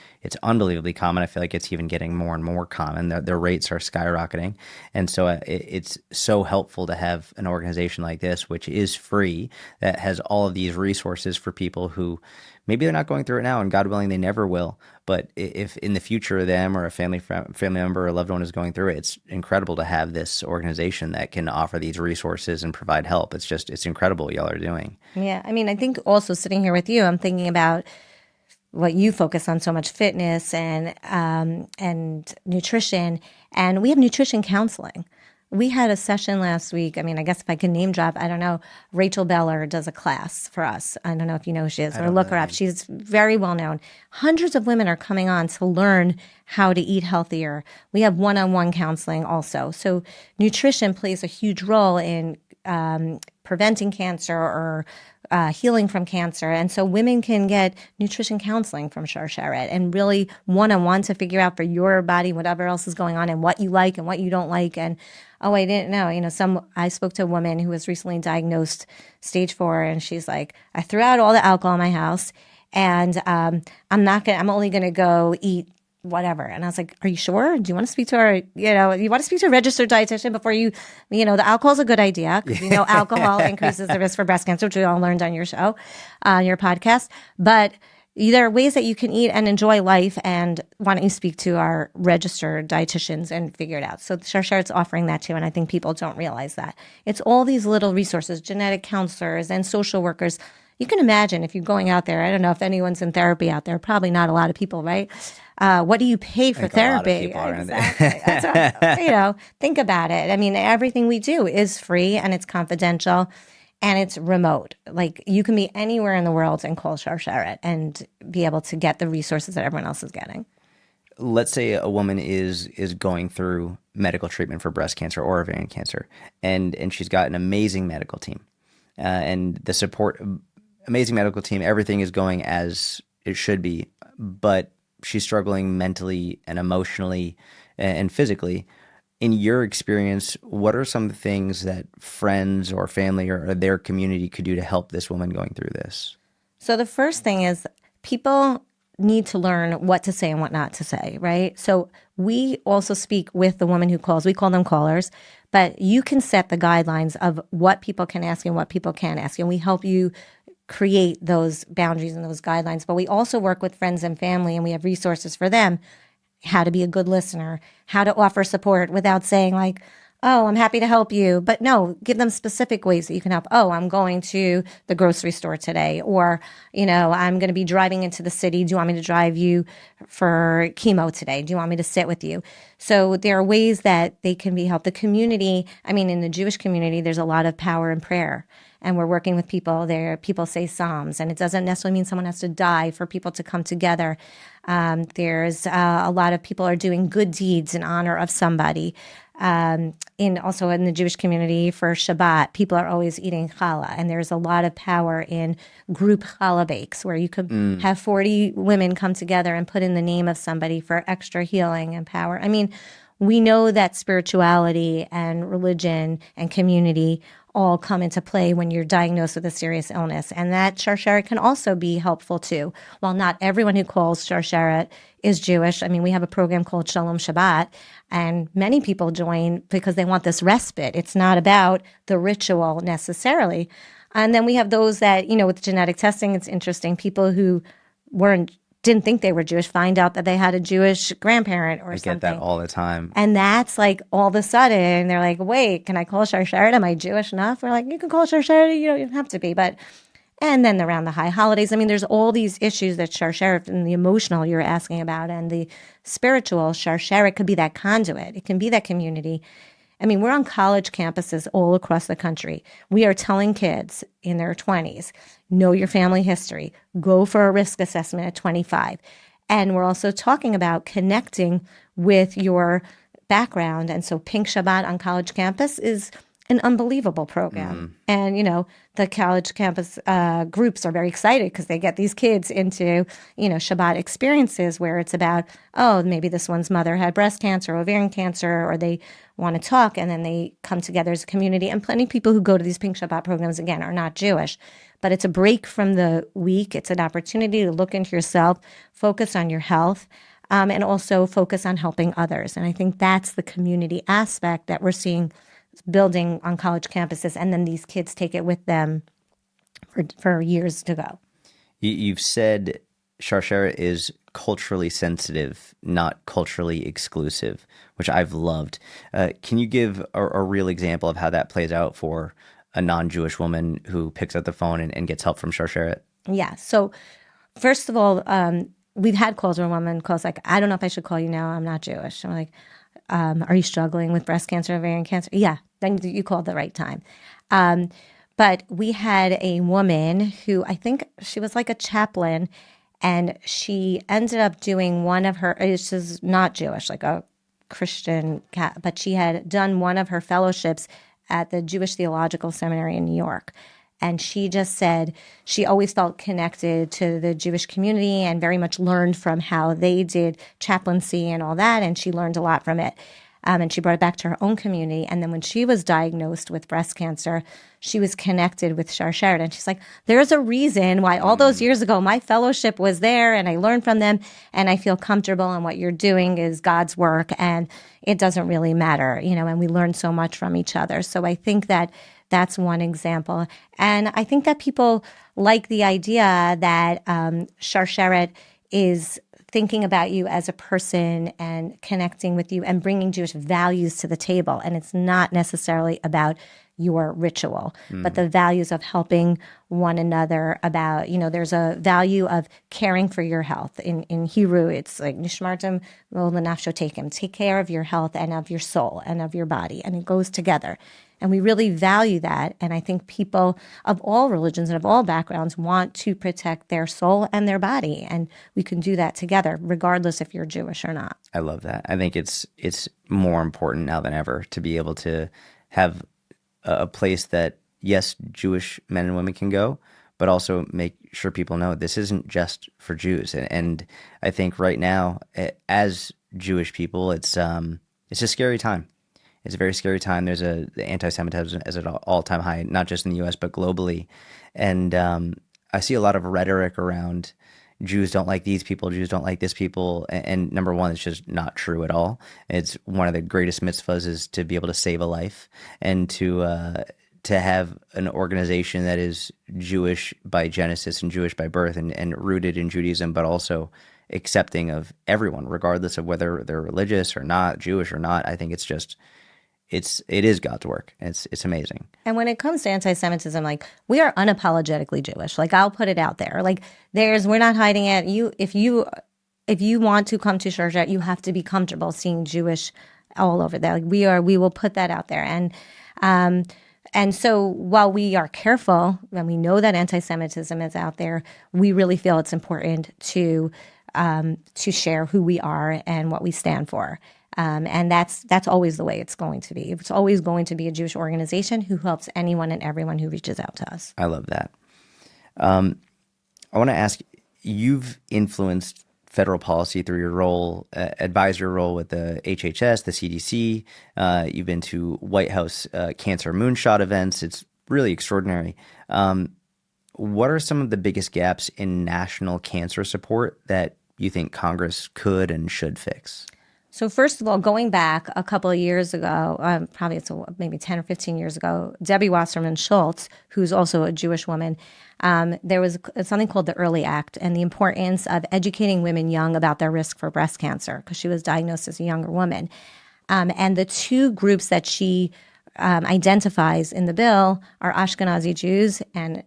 unbelievably common. I feel like it's even getting more and more common. Their rates are skyrocketing. And so it's so helpful to have an organization like this, which is free, that has all of these resources for people who maybe they're not going through it now, and God willing, they never will. But if in the future them or a family member or a loved one is going through it, it's incredible to have this organization that can offer these resources and provide help. It's incredible what y'all are doing. Yeah. I mean, I think also sitting here with you, I'm thinking about what you focus on so much: fitness and nutrition. And we have nutrition counseling. We had a session last week. I mean, I guess if I can name drop, I don't know. Rachel Beller does a class for us. I don't know if you know who she is, or look her up. She's very well known. Hundreds of women are coming on to learn how to eat healthier. We have one-on-one counseling also. So nutrition plays a huge role in preventing cancer or healing from cancer. And so women can get nutrition counseling from Sharsheret, and really one-on-one to figure out for your body whatever else is going on, and what you like and what you don't like. And oh, I didn't know, I spoke to a woman who was recently diagnosed stage 4, and she's like, I threw out all the alcohol in my house, and I'm only going to go eat whatever. And I was like, are you sure? Do you want to speak to you want to speak to a registered dietitian before the alcohol's a good idea, because we know alcohol increases the risk for breast cancer, which we all learned on your show, your podcast. But there are ways that you can eat and enjoy life. And why don't you speak to our registered dietitians and figure it out? So Sharsheret's offering that too. And I think people don't realize that. It's all these little resources, genetic counselors and social workers. You can imagine if you're going out there, I don't know if anyone's in therapy out there, probably not a lot of people, right? What do you pay I for think a lot of therapy? people are in Exactly. That's what, there. think about it. I mean, everything we do is free and it's confidential and it's remote. Like you can be anywhere in the world and call Sharsheret and be able to get the resources that everyone else is getting. Let's say a woman is going through medical treatment for breast cancer or ovarian cancer, and she's got an amazing medical team, and the support, amazing medical team, everything is going as it should be, but she's struggling mentally and emotionally and physically. In your experience, what are some things that friends or family or their community could do to help this woman going through this? So the first thing is people need to learn what to say and what not to say, right? So we also speak with the woman who calls. We call them callers, but you can set the guidelines of what people can ask and what people can't ask. And we help you create those boundaries and those guidelines. But we also work with friends and family and we have resources for them, how to be a good listener, how to offer support without saying like, oh, I'm happy to help you. But no, give them specific ways that you can help. Oh, I'm going to the grocery store today, or, I'm going to be driving into the city. Do you want me to drive you for chemo today? Do you want me to sit with you? So there are ways that they can be helped. The community, I mean, in the Jewish community, there's a lot of power in prayer. And we're working with people there. People say Psalms, and it doesn't necessarily mean someone has to die for people to come together. There's a lot of people are doing good deeds in honor of somebody. Also in the Jewish community for Shabbat, people are always eating challah, and there's a lot of power in group challah bakes where you could have 40 women come together and put in the name of somebody for extra healing and power. I mean, we know that spirituality and religion and community all come into play when you're diagnosed with a serious illness. And that Sharsheret can also be helpful too. While not everyone who calls Sharsheret is Jewish, I mean, we have a program called Shalom Shabbat, and many people join because they want this respite. It's not about the ritual necessarily. And then we have those that, with genetic testing, it's interesting. People who didn't think they were Jewish find out that they had a Jewish grandparent or I something. get that all the time. And that's like all of a sudden they're like, wait, can I call Sharsheret? Am I Jewish enough? We're like, you can call Sharsheret. You don't have to be. And then around the high holidays, I mean, there's all these issues that Sharsheret and the emotional you're asking about and the spiritual Sharsheret could be that conduit. It can be that community. I mean, we're on college campuses all across the country. We are telling kids in their 20s, know your family history, go for a risk assessment at 25. And we're also talking about connecting with your background. And so Pink Shabbat on college campus is an unbelievable program. And, the college campus groups are very excited because they get these kids into, Shabbat experiences where it's about, oh, maybe this one's mother had breast cancer, ovarian cancer, or they want to talk. And then they come together as a community. And plenty of people who go to these Pink Shabbat programs, again, are not Jewish. But it's a break from the week. It's an opportunity to look into yourself, focus on your health, and also focus on helping others. And I think that's the community aspect that we're seeing building on college campuses, and then these kids take it with them for years to go. You've said Sharsheret is culturally sensitive, not culturally exclusive, which I've loved. Can you give a real example of how that plays out for a non-Jewish woman who picks up the phone and gets help from Sharsheret? Yeah. So first of all, we've had calls where a woman calls like, I don't know if I should call you now. I'm not Jewish. I'm like, are you struggling with breast cancer, ovarian cancer? Yeah, then you called the right time. But we had a woman who I think she was like a chaplain, and she ended up doing one of her, she's not Jewish, like a Christian, but she had done one of her fellowships at the Jewish Theological Seminary in New York. And she just said she always felt connected to the Jewish community and very much learned from how they did chaplaincy and all that. And she learned a lot from it. And she brought it back to her own community. And then when she was diagnosed with breast cancer, she was connected with Sharsheret. And she's like, there's a reason why all those years ago my fellowship was there and I learned from them and I feel comfortable, and what you're doing is God's work and it doesn't really matter, and we learn so much from each other. So I think that That's one example. And I think that people like the idea that Sharsheret is thinking about you as a person and connecting with you and bringing Jewish values to the table. And it's not necessarily about your ritual, but the values of helping one another about, there's a value of caring for your health. In Hebrew, it's like, Nishmartem lo lenafshotekim, take care of your health and of your soul and of your body. And it goes together. And we really value that. And I think people of all religions and of all backgrounds want to protect their soul and their body. And we can do that together, regardless if you're Jewish or not. I love that. I think it's more important now than ever to be able to have a place that, yes, Jewish men and women can go, but also make sure people know this isn't just for Jews. And I think right now, as Jewish people, it's a scary time. It's a very scary time. There's the anti-Semitism is at an all-time high, not just in the U.S. but globally. And I see a lot of rhetoric around Jews don't like these people, Jews don't like this people. And number one, it's just not true at all. It's one of the greatest mitzvahs is to be able to save a life and to have an organization that is Jewish by Genesis and Jewish by birth and rooted in Judaism, but also accepting of everyone, regardless of whether they're religious or not, Jewish or not. I think it is God's work. It's amazing. And when it comes to anti-Semitism, like, we are unapologetically Jewish. Like, I'll put it out there. Like, we're not hiding it. If you want to come to Sharsheret, you have to be comfortable seeing Jewish all over there. Like, we will put that out there. And so while we are careful and we know that anti-Semitism is out there, we really feel it's important to share who we are and what we stand for. And that's always the way it's going to be. It's always going to be a Jewish organization who helps anyone and everyone who reaches out to us. I love that. I want to ask, you've influenced federal policy through your role, advisory role with the HHS, the CDC. You've been to White House cancer moonshot events. It's really extraordinary. What are some of the biggest gaps in national cancer support that you think Congress could and should fix? So first of all, going back a couple of years ago, probably maybe 10 or 15 years ago, Debbie Wasserman Schultz, who's also a Jewish woman, there was something called the Early Act and the importance of educating women young about their risk for breast cancer because she was diagnosed as a younger woman. And the two groups that she identifies in the bill are Ashkenazi Jews and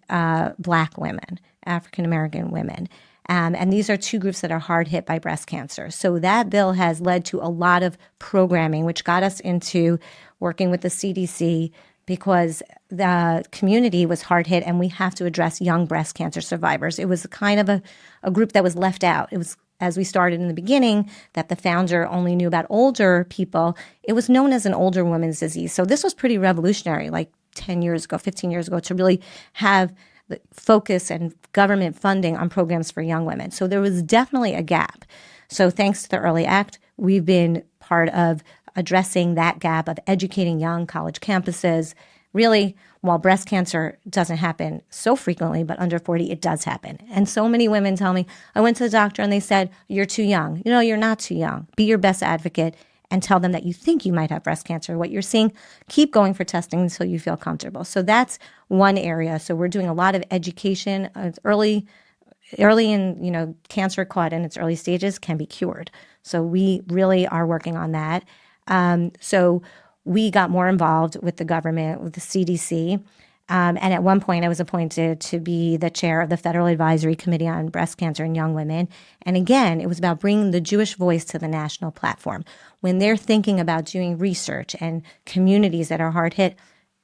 Black women, African American women. And these are two groups that are hard hit by breast cancer. So that bill has led to a lot of programming, which got us into working with the CDC because the community was hard hit and we have to address young breast cancer survivors. It was kind of a group that was left out. It was, as we started in the beginning, that the founder only knew about older people. It was known as an older woman's disease. So this was pretty revolutionary, like 10 years ago, 15 years ago, to really have the focus and government funding on programs for young women. So there was definitely a gap. So thanks to the Early Act, we've been part of addressing that gap of educating young college campuses. Really, while breast cancer doesn't happen so frequently, but under 40, it does happen. And so many women tell me, I went to the doctor and they said, you're too young. You're not too young. Be your best advocate and tell them that you think you might have breast cancer. What you're seeing, keep going for testing until you feel comfortable. So that's one area. So we're doing a lot of education. Early in, cancer caught in its early stages can be cured. So we really are working on that. So we got more involved with the government, with the CDC. And at one point, I was appointed to be the chair of the Federal Advisory Committee on Breast Cancer in Young Women. And again, it was about bringing the Jewish voice to the national platform. When they're thinking about doing research and communities that are hard hit,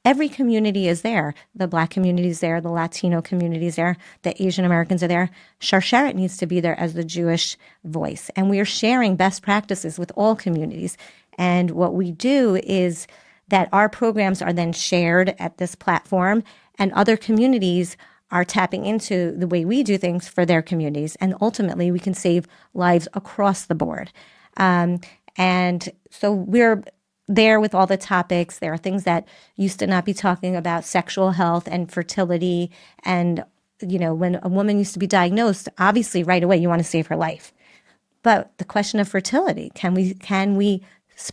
every community is there. The Black community is there. The Latino community is there. The Asian Americans are there. Sharsheret needs to be there as the Jewish voice. And we are sharing best practices with all communities. And what we do is that our programs are then shared at this platform and other communities are tapping into the way we do things for their communities. And ultimately, we can save lives across the board. And so we're there with all the topics. There are things that used to not be talking about, sexual health and fertility. And, when a woman used to be diagnosed, obviously right away you want to save her life. But the question of fertility, can we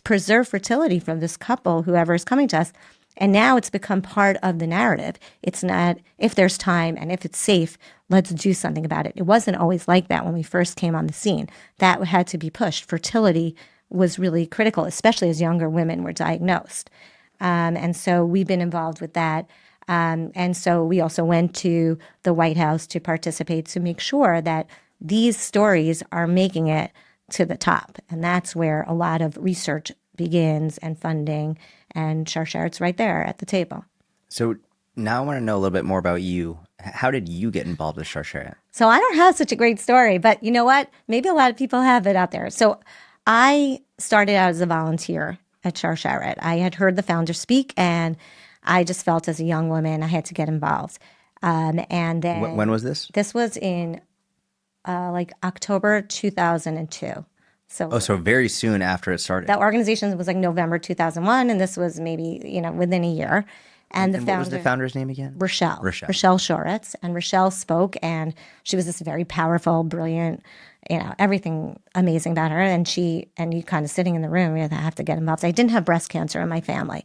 preserve fertility from this couple, whoever is coming to us? And now it's become part of the narrative. It's not, if there's time and if it's safe, let's do something about it. It wasn't always like that when we first came on the scene. That had to be pushed. Fertility was really critical, especially as younger women were diagnosed. And so we've been involved with that. And so we also went to the White House to participate to make sure that these stories are making it to the top. And that's where a lot of research begins and funding. And Sharsheret's right there at the table. So now I want to know a little bit more about you. How did you get involved with Sharsheret? So I don't have such a great story, but you know what? Maybe a lot of people have it out there. So I started out as a volunteer at Sharsheret. I had heard the founder speak, and I just felt as a young woman I had to get involved. And then When was this? This was in like October 2002. Oh, so very soon after it started. That organization was like November 2001, and this was maybe, within a year. And the And what founder, was the founder's name again? Rochelle Rochelle. Shoretz. And Rochelle spoke, and she was this very powerful, brilliant, everything amazing about her. And you kind of sitting in the room, I have to get involved. I didn't have breast cancer in my family.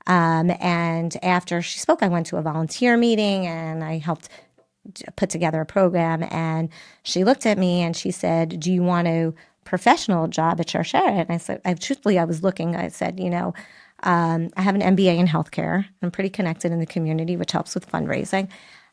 And after she spoke, I went to a volunteer meeting and I helped put together a program. And she looked at me and she said, "Do you want a professional job at Sharsheret?" And I said, truthfully, I was looking. I said, I have an MBA in healthcare. I'm pretty connected in the community, which helps with fundraising.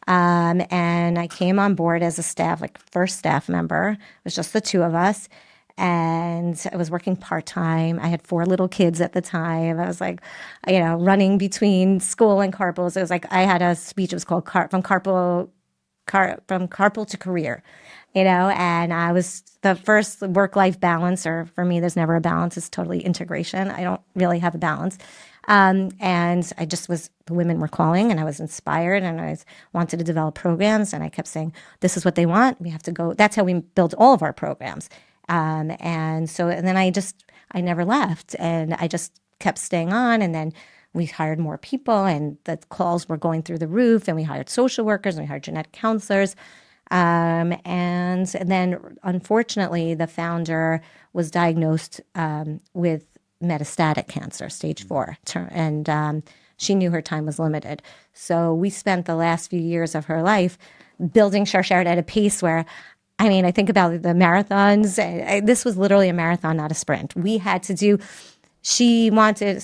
And I came on board as a staff, like first staff member. It was just the two of us. And I was working part-time. I had 4 little kids at the time. I was like, running between school and carpools. It was like, I had a speech. It was called From Carpool to Career, and I was the first work-life balance, or for me, there's never a balance. It's totally integration. I don't really have a balance. And I just the women were calling and I was inspired and wanted to develop programs. And I kept saying, this is what they want. We have to go. That's how we built all of our programs. And then I never left, and I just kept staying on. And then we hired more people, and the calls were going through the roof, and we hired social workers and we hired genetic counselors. And then unfortunately, the founder was diagnosed with metastatic cancer, stage 4. And she knew her time was limited. So we spent the last few years of her life building Sharsheret at a pace where, I think about the marathons. This was literally a marathon, not a sprint. She wanted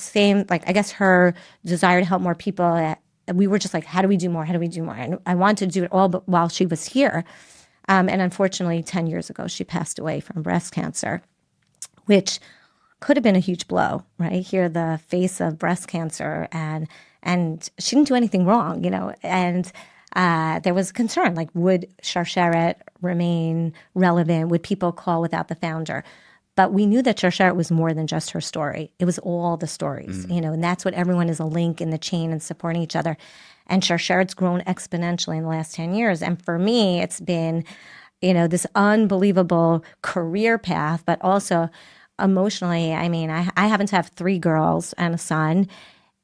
I guess her desire to help more people. We were just like, how do we do more? How do we do more? And I wanted to do it all, but while she was here. And unfortunately, 10 years ago, she passed away from breast cancer, which could have been a huge blow, right? Here, the face of breast cancer, and she didn't do anything wrong, and there was concern, like, would Sharsheret remain relevant? Would people call without the founder? But we knew that Sharsheret was more than just her story. It was all the stories, and that's what everyone is, a link in the chain and supporting each other. And Sharsheret's grown exponentially in the last 10 years. And for me, it's been, this unbelievable career path, but also emotionally. I happen to have 3 girls and a son.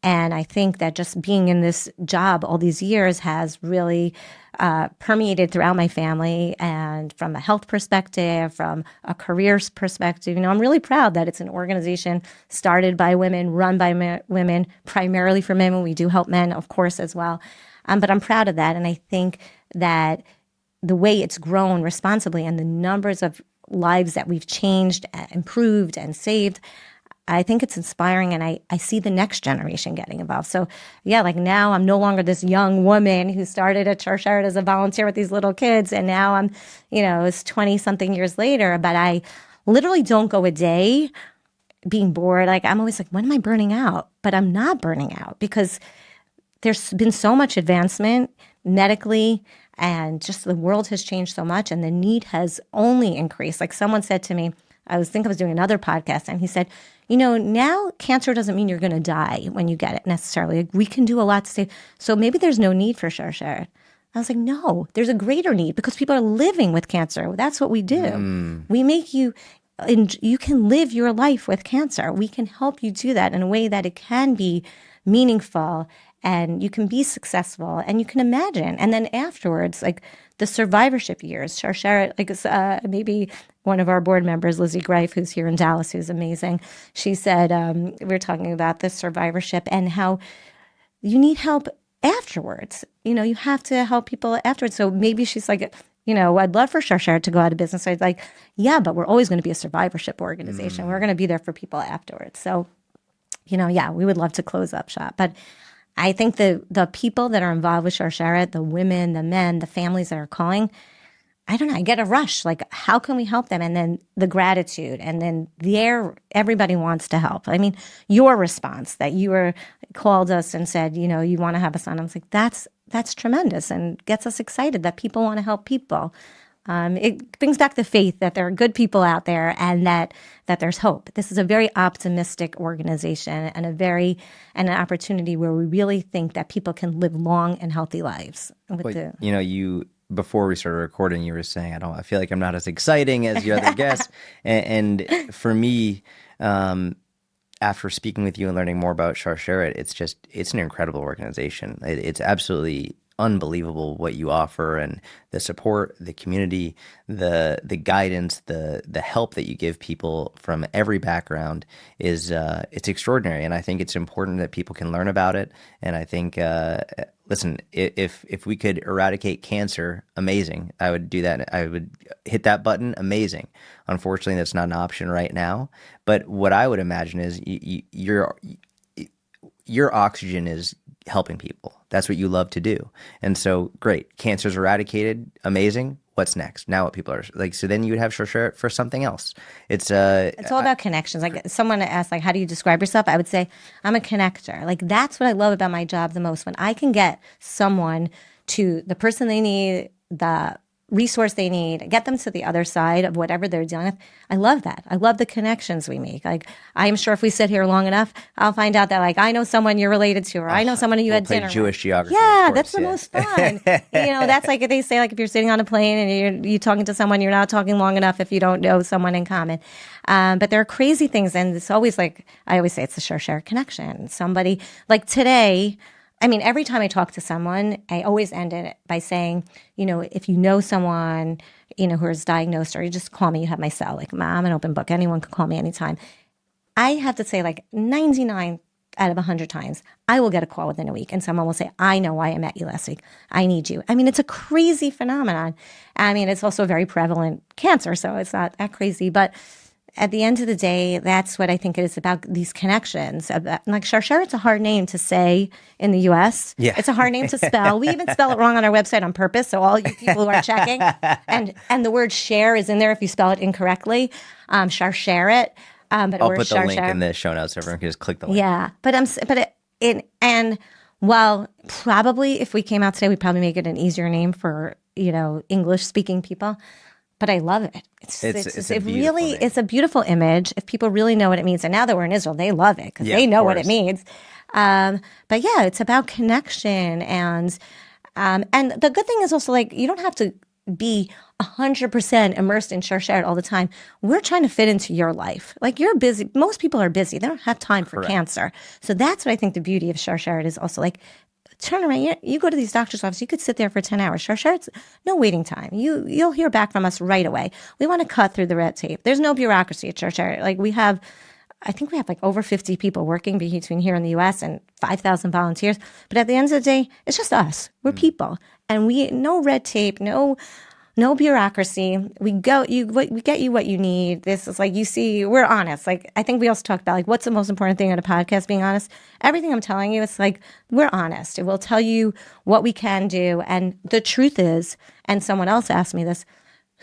And I think that just being in this job all these years has really permeated throughout my family, and from a health perspective, from a careers perspective. I'm really proud that it's an organization started by women, run by women, primarily for men. We do help men, of course, as well. But I'm proud of that. And I think that the way it's grown responsibly and the numbers of lives that we've changed, improved, and saved, I think it's inspiring, and I see the next generation getting involved. So yeah, like now I'm no longer this young woman who started at Sharsheret as a volunteer with these little kids, and now I'm, it's 20 something years later, but I literally don't go a day being bored. Like, I'm always like, when am I burning out? But I'm not burning out, because there's been so much advancement medically, and just the world has changed so much, and the need has only increased. Like someone said to me, I was doing another podcast, and he said, now cancer doesn't mean you're going to die when you get it necessarily. Like, we can do a lot to save. So maybe there's no need for Sharsheret. I was like, no, there's a greater need, because people are living with cancer. That's what we do. We make you can live your life with cancer. We can help you do that in a way that it can be meaningful, and you can be successful, and you can imagine. And then afterwards, like the survivorship years, Sharsheret, like maybe one of our board members, Lizzie Greif, who's here in Dallas, who's amazing. She said, we were talking about the survivorship and how you need help afterwards. You have to help people afterwards. So maybe she's like, I'd love for Sharsheret to go out of business. So I was like, yeah, but we're always going to be a survivorship organization. We're going to be there for people afterwards. So, yeah, we would love to close up shop. But I think the people that are involved with Sharsheret, the women, the men, the families that are calling, I don't know, I get a rush. Like, how can we help them? And then the gratitude, and then everybody wants to help. I mean, your response that you were called us and said, you want to have a son. I was like, that's tremendous and gets us excited that people want to help people. It brings back the faith that there are good people out there and that there's hope. This is a very optimistic organization and an opportunity where we really think that people can live long and healthy lives. You before we started recording, you were saying, I feel like I'm not as exciting as your other guests. And for me, after speaking with you and learning more about Sharsheret, it's an incredible organization. It's absolutely unbelievable what you offer, and the support, the community, the guidance, the help that you give people from every background is it's extraordinary. And I think it's important that people can learn about it. And I think listen, if we could eradicate cancer, amazing. I would do that. I would hit that button, amazing. Unfortunately, that's not an option right now. But what I would imagine is your oxygen is helping people. That's what you love to do. And so, great. Cancer's eradicated, amazing. What's next? Now what people are like, so then you would have Sharsheret for something else. It's all about connections. Like, someone asked, like, how do you describe yourself? I would say I'm a connector. Like, that's what I love about my job the most. When I can get someone to the person they need, the resource they need, get them to the other side of whatever they're dealing with. I love that. I love the connections we make. Like, I'm sure if we sit here long enough, I'll find out that, like, I know someone you're related to, or I know someone you had dinner with. Jewish geography. Yeah, course, that's the most fun. That's like they say, like, if you're sitting on a plane and you're talking to someone, you're not talking long enough if you don't know someone in common. But there are crazy things, and it's always like, I always say it's the Sharsheret connection. Somebody, like today, I mean, every time I talk to someone, I always end it by saying, if you know someone, who is diagnosed, or you just call me, you have my cell. Like, I'm an open book. Anyone can call me anytime. I have to say, like, 99 out of 100 times, I will get a call within a week and someone will say, I know why I met you last week. I need you. I mean, it's a crazy phenomenon. I mean, it's also very prevalent cancer, so it's not that crazy. But at the end of the day, that's what I think it is about, these connections. Like, Sharsheret's a hard name to say in the U.S. Yeah. It's a hard name to spell. We even spell it wrong on our website on purpose. So all you people who are checking, and the word share is in there if you spell it incorrectly. Sharsheret. But I'll put the link in the show notes so everyone can just click the link. Yeah. And while probably if we came out today, we'd probably make it an easier name for, English speaking people. But I love it. It's a beautiful image. If people really know what it means, and now that we're in Israel, they love it because they know what it means. But yeah, it's about connection, and the good thing is also, like, you don't have to be 100% immersed in Sharsheret all the time. We're trying to fit into your life. Like, you're busy. Most people are busy. They don't have time for cancer. So that's what I think the beauty of Sharsheret is also. Like, turn around. You go to these doctor's offices, you could sit there for 10 hours. Sharsheret's no waiting time. You'll hear back from us right away. We want to cut through the red tape. There's no bureaucracy at Sharsheret. Like, I think we have like over 50 people working between here in the U.S. and 5,000 volunteers. But at the end of the day, it's just us. We're people. And no red tape, no bureaucracy. We get you what you need. This is like, you see, we're honest. Like, I think we also talked about, like, what's the most important thing in a podcast, being honest. Everything I'm telling you, it's like, we're honest. It will tell you what we can do. And the truth is, and someone else asked me this,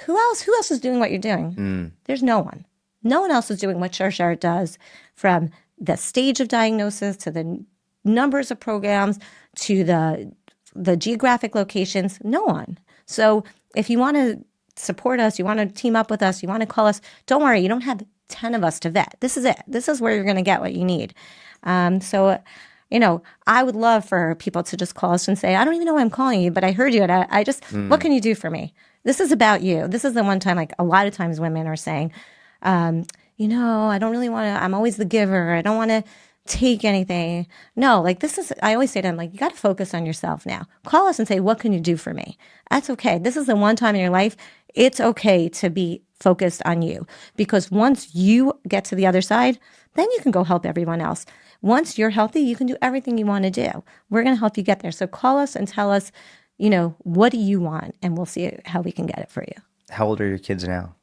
who else is doing what you're doing? There's no one. No one else is doing what Sharsheret does, from the stage of diagnosis to the numbers of programs to the geographic locations. No one. So if you want to support us, you want to team up with us, you want to call us, don't worry, you don't have 10 of us to vet. This is it. This is where you're going to get what you need. So, I would love for people to just call us and say, I don't even know why I'm calling you, but I heard you, and I just, what can you do for me? This is about you. This is the one time, like, a lot of times women are saying, I don't really want to, I'm always the giver. I don't want to take anything. No, like, I always say to them, like, you got to focus on yourself now. Call us and say, what can you do for me? That's okay. This is the one time in your life, it's okay to be focused on you. Because once you get to the other side, then you can go help everyone else. Once you're healthy, you can do everything you want to do. We're going to help you get there. So call us and tell us, what do you want? And we'll see how we can get it for you. How old are your kids now?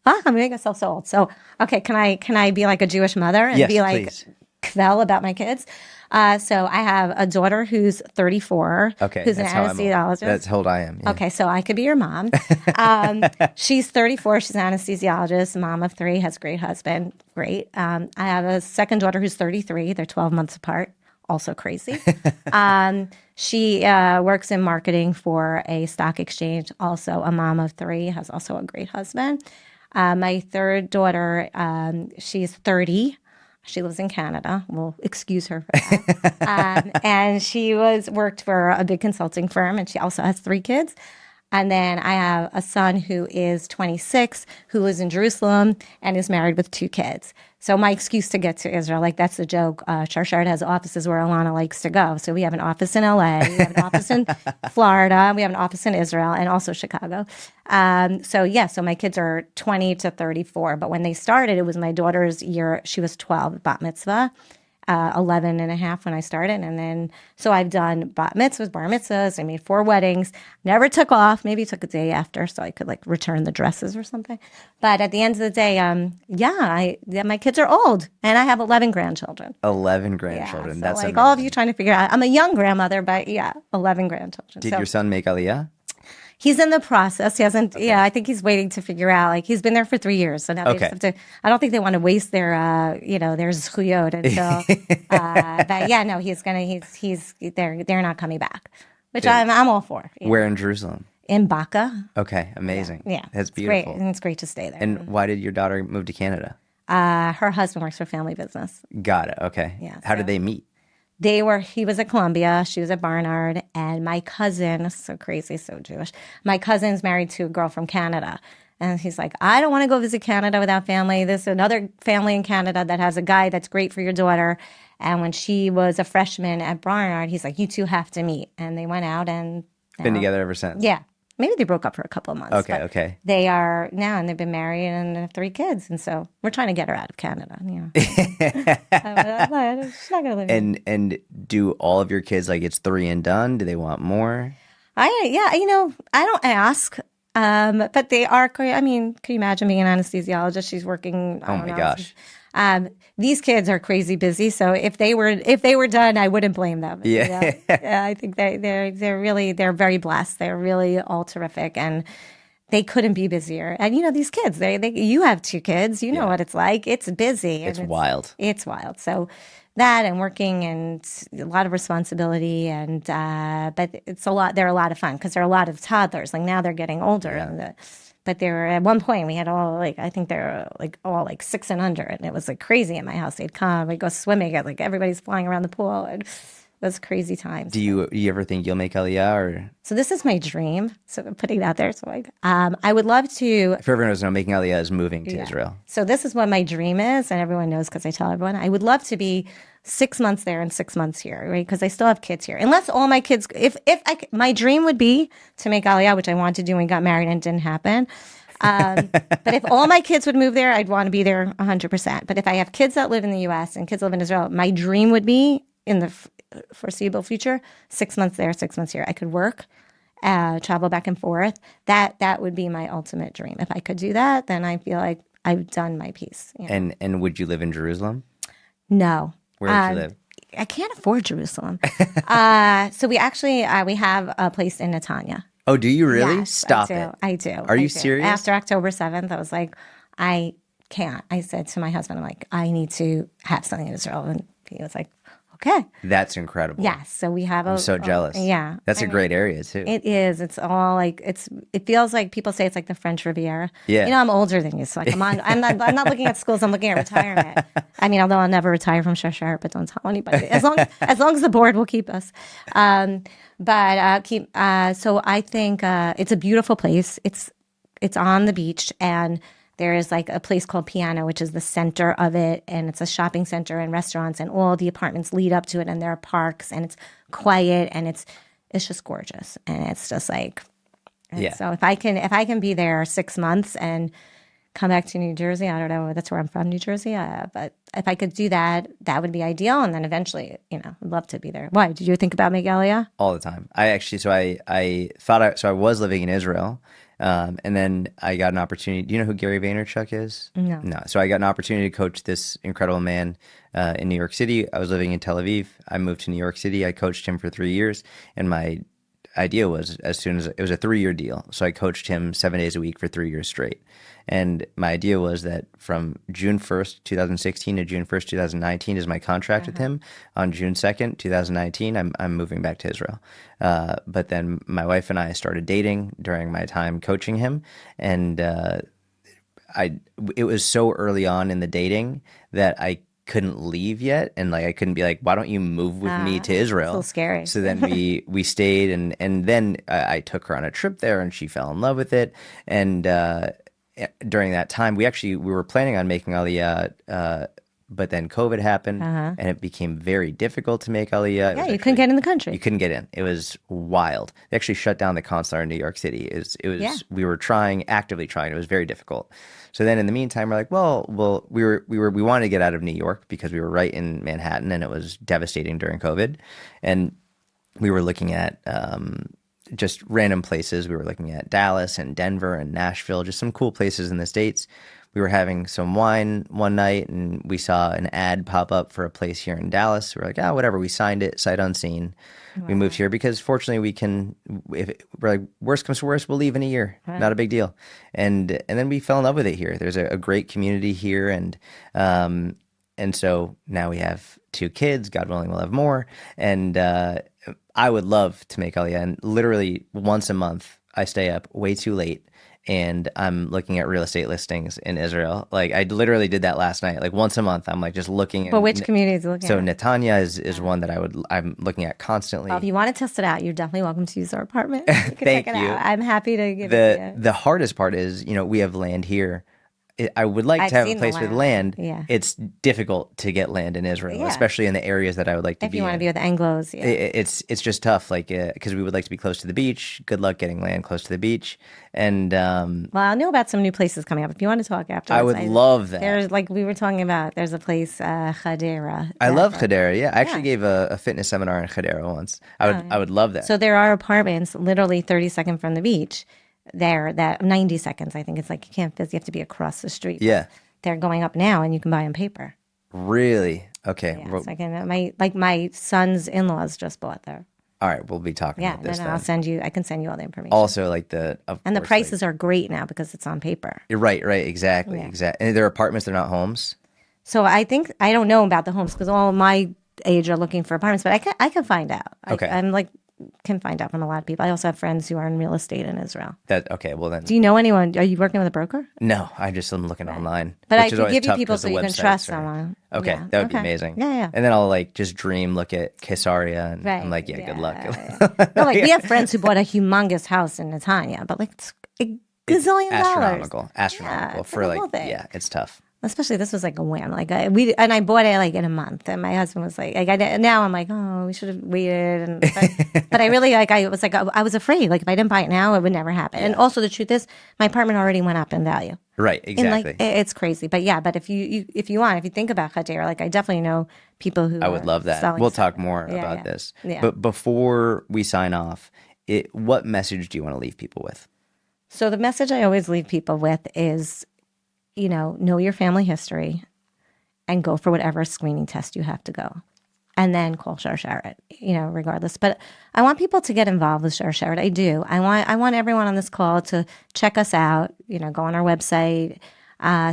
I'm making myself so old. So, okay, can I be like a Jewish mother and Yes, be like please. Kvel about my kids? So I have a daughter who's 34, Okay, who's an that's how I'm old. anesthesiologist. That's how old I am. Yeah. Okay, so I could be your mom. She's 34. She's an anesthesiologist, mom of 3, has a great husband. Great. I have a second daughter who's 33. They're 12 months apart. Also crazy. She works in marketing for a stock exchange. Also a mom of 3, has also a great husband. My third daughter, she's 30. She lives in Canada. We'll excuse her for that. And she worked for a big consulting firm, and she also has 3 kids. And then I have a son who is 26, who lives in Jerusalem and is married with 2 kids. So my excuse to get to Israel, like that's the joke. Sharsheret has offices where Alana likes to go. So we have an office in LA, we have an office in Florida, we have an office in Israel, and also Chicago. So my kids are 20 to 34. But when they started, it was my daughter's year. She was 12, bat mitzvah. 11 and a half when I started. And then, so I've done bat mitzvahs, bar mitzvahs. I made 4 weddings, never took off, maybe took a day after so I could like return the dresses or something. But at the end of the day, my kids are old and I have 11 grandchildren. 11 grandchildren. So That's like amazing. all of you trying to figure out, I'm a young grandmother, but 11 grandchildren. Did So your son make Aliyah? he's in the process. He hasn't. Okay. Yeah, I think he's waiting to figure out. Like he's been there for 3 years, so now they just have to. I don't think they want to waste their, their zchuyot until. But yeah, no, he's gonna. He's. They're not coming back, which I'm all for. Where in Jerusalem? In Baca. Okay, amazing. Yeah, That's it's beautiful. great, and it's great to stay there. And why did your daughter move to Canada? Her husband works for family business. Got it. Okay. Yeah. How did they meet? He was at Columbia, she was at Barnard, and my cousin, so crazy, so Jewish. My cousin's married to a girl from Canada. And he's like, I don't want to go visit Canada without family. There's another family in Canada that has a guy that's great for your daughter. And when she was a freshman at Barnard, he's like, you two have to meet. And they went out and Been together ever since? Yeah. Maybe they broke up for a couple of months. Okay. They are now, and they've been married and have 3 kids. And so we're trying to get her out of Canada. She's not going to live here. And do all of your kids, like it's 3 and done? Do they want more? I don't ask. But they are, can you imagine being an anesthesiologist? She's working. Oh my gosh. These kids are crazy busy. So if they were done, I wouldn't blame them. Yeah. I think they're very blessed. They're really all terrific, and they couldn't be busier. And these kids, you have 2 kids, you know what it's like. It's busy. It's wild. It's wild. So that and working and a lot of responsibility and but it's a lot. They're a lot of fun because there are a lot of toddlers. Like now they're getting older. Yeah. But they were at one point we had all I think they're all 6 and under, and it was crazy at my house. They'd come, we'd go swimming, everybody's flying around the pool, and it was crazy times. Do you ever think you'll make Aliyah or? So this is my dream. So I'm putting it out there. So I would love to. If everyone doesn't know, making Aliyah is moving to Israel. So this is what my dream is, and everyone knows because I tell everyone. I would love to be 6 months there and 6 months here, right? Because I still have kids here. Unless all my kids, my dream would be to make Aliyah, which I wanted to do when we got married and it didn't happen. But if all my kids would move there, I'd want to be there 100%. But if I have kids that live in the U.S. and kids live in Israel, my dream would be in the foreseeable future, 6 months there, 6 months here. I could work, travel back and forth. That would be my ultimate dream. If I could do that, then I feel like I've done my piece. And would you live in Jerusalem? No. Where would you live? I can't afford Jerusalem. So we actually we have a place in Netanya. Oh, do you really? Yes, Stop it. I do. Are you serious? After October 7th, I was like, I can't. I said to my husband, I'm like, I need to have something in Israel. And he was like, okay. That's incredible. Yes. So we have I'm so jealous. Yeah. That's a great area too. It is. It's all it feels like people say it's like the French Riviera. Yeah. I'm older than you. So I'm not looking at schools. I'm looking at retirement. Although I'll never retire from Sharsheret, but don't tell anybody. As long as the board will keep us. So I think it's a beautiful place. It's on the beach, and there is a place called Piano, which is the center of it, and it's a shopping center and restaurants, and all the apartments lead up to it, and there are parks, and it's quiet, and it's just gorgeous, and it's just So if I can be there 6 months and come back to New Jersey. I don't know. That's where I'm from, New Jersey. But if I could do that, that would be ideal. And then eventually, I'd love to be there. Why? Did you think about making Aliyah? All the time. I actually, I thought so I was living in Israel, and then I got an opportunity. Do you know who Gary Vaynerchuk is? No. No. So I got an opportunity to coach this incredible man in New York City. I was living in Tel Aviv. I moved to New York City. I coached him for 3 years, and my idea was as soon as it was a 3 year deal. So I coached him 7 days a week for 3 years straight. And my idea was that from June 1st, 2016 to June 1st, 2019 is my contract with him. On June 2nd, 2019, I'm moving back to Israel. But then my wife and I started dating during my time coaching him. And I it was so early on in the dating that I couldn't leave yet, and like I couldn't be like, why don't you move with me to It's a little Israel? scary. So then we stayed, and then I took her on a trip there, and she fell in love with it. And during that time, we were planning on making Aliyah, but then COVID happened, and it became very difficult to make Aliyah. It Yeah, was you couldn't actually get in the you country. couldn't get in. It was wild. They actually shut down the consulate in New York City. Yeah. We were actively trying. It was very difficult. So then in the meantime, we're like, well, we wanted to get out of New York because we were right in Manhattan and it was devastating during COVID. And we were looking at just random places. We were looking at Dallas and Denver and Nashville, just some cool places in the States. We were having some wine one night and we saw an ad pop up for a place here in Dallas. We were like, oh, whatever. We signed it, sight unseen. We moved Wow. here because fortunately we can, if we're like, worst comes to worst, we'll leave in a year. Not Right. a big deal. And then we fell in love with it here. There's a great community here. And so now we have 2 kids. God willing, we'll have more. And I would love to make Aliyah. And literally once a month, I stay up way too late and I'm looking at real estate listings in Israel. Like I literally did that last night. Like once a month, I'm like just looking. But which And community is you looking so at? Netanya is one that I'm looking at Well, if constantly. you want to test it out, you're definitely welcome to use our apartment. You can check Thank it out. you. I'm happy to give it to The you. the hardest part is, we have land here. I would like to I've have a seen the place with land. land. Yeah. It's difficult to get land in Israel, Yeah. especially in the areas that I would like to If you be want to be in. with Anglos, yeah. It's just tough, like because we would like to be close to the beach. Good luck getting land close to the beach, and Well, I know about some new places coming up. If you want to talk I afterwards, would love that. there's like we were talking about. There's a place, Hadera. I love Hadera. Yeah, I actually Yeah. gave a fitness seminar in Hadera once. Oh, I yeah. would love that. So there are apartments literally 30 seconds from the beach there that 90 seconds. I think it's like you can't visit, you have to be across the street. But Yeah, they're going up now and you can buy on paper. really. Okay. Yeah. Well, So I can, my son's in-laws just bought there. all right. We'll be talking Yeah. about Then this I'll then. send you, I can send you all the information. Also, like of And the course, like prices are great now because it's on paper. you're right, right, exactly, Yeah. exactly. And they're apartments. They're not homes. So I think, I don't know about the homes because all my age are looking for apartments, but I can find out. Okay. I'm like, can find out from a lot of people. I also have friends who are in real estate in Israel. That okay. Well then, Do you know anyone? Are you working with a broker? no. I just am looking online, But I which is could always give you tough people because so the you can websites trust are. someone. Okay, Yeah. that would be Okay. amazing. Yeah, yeah. And then I'll like just dream, look at Caesarea, and Right. I'm like, yeah, good luck. Yeah. No, like we have friends who bought a humongous house in Netanya, but like it's a It's gazillion dollars. astronomical it's for like a like whole thing. yeah, it's tough. Especially this was like a whim. Like I bought it like in a month, and my husband was like now I'm like, oh, we should have waited. And but I really I was like I was afraid like if I didn't buy it now, it would never happen. And also the truth is, my apartment already went up in value. Right, And like exactly. it's crazy, but yeah. But if if you think about Hadera, like I definitely know people who I would are love that. selling We'll stuff talk like more that. about Yeah, this. yeah. But before we sign off, what message do you want to leave people with? So the message I always leave people with is, know your family history and go for whatever screening test you have to go. And then call Sharsheret, regardless. But I want people to get involved with Sharsheret. I do. I want everyone on this call to check us out, go on our website,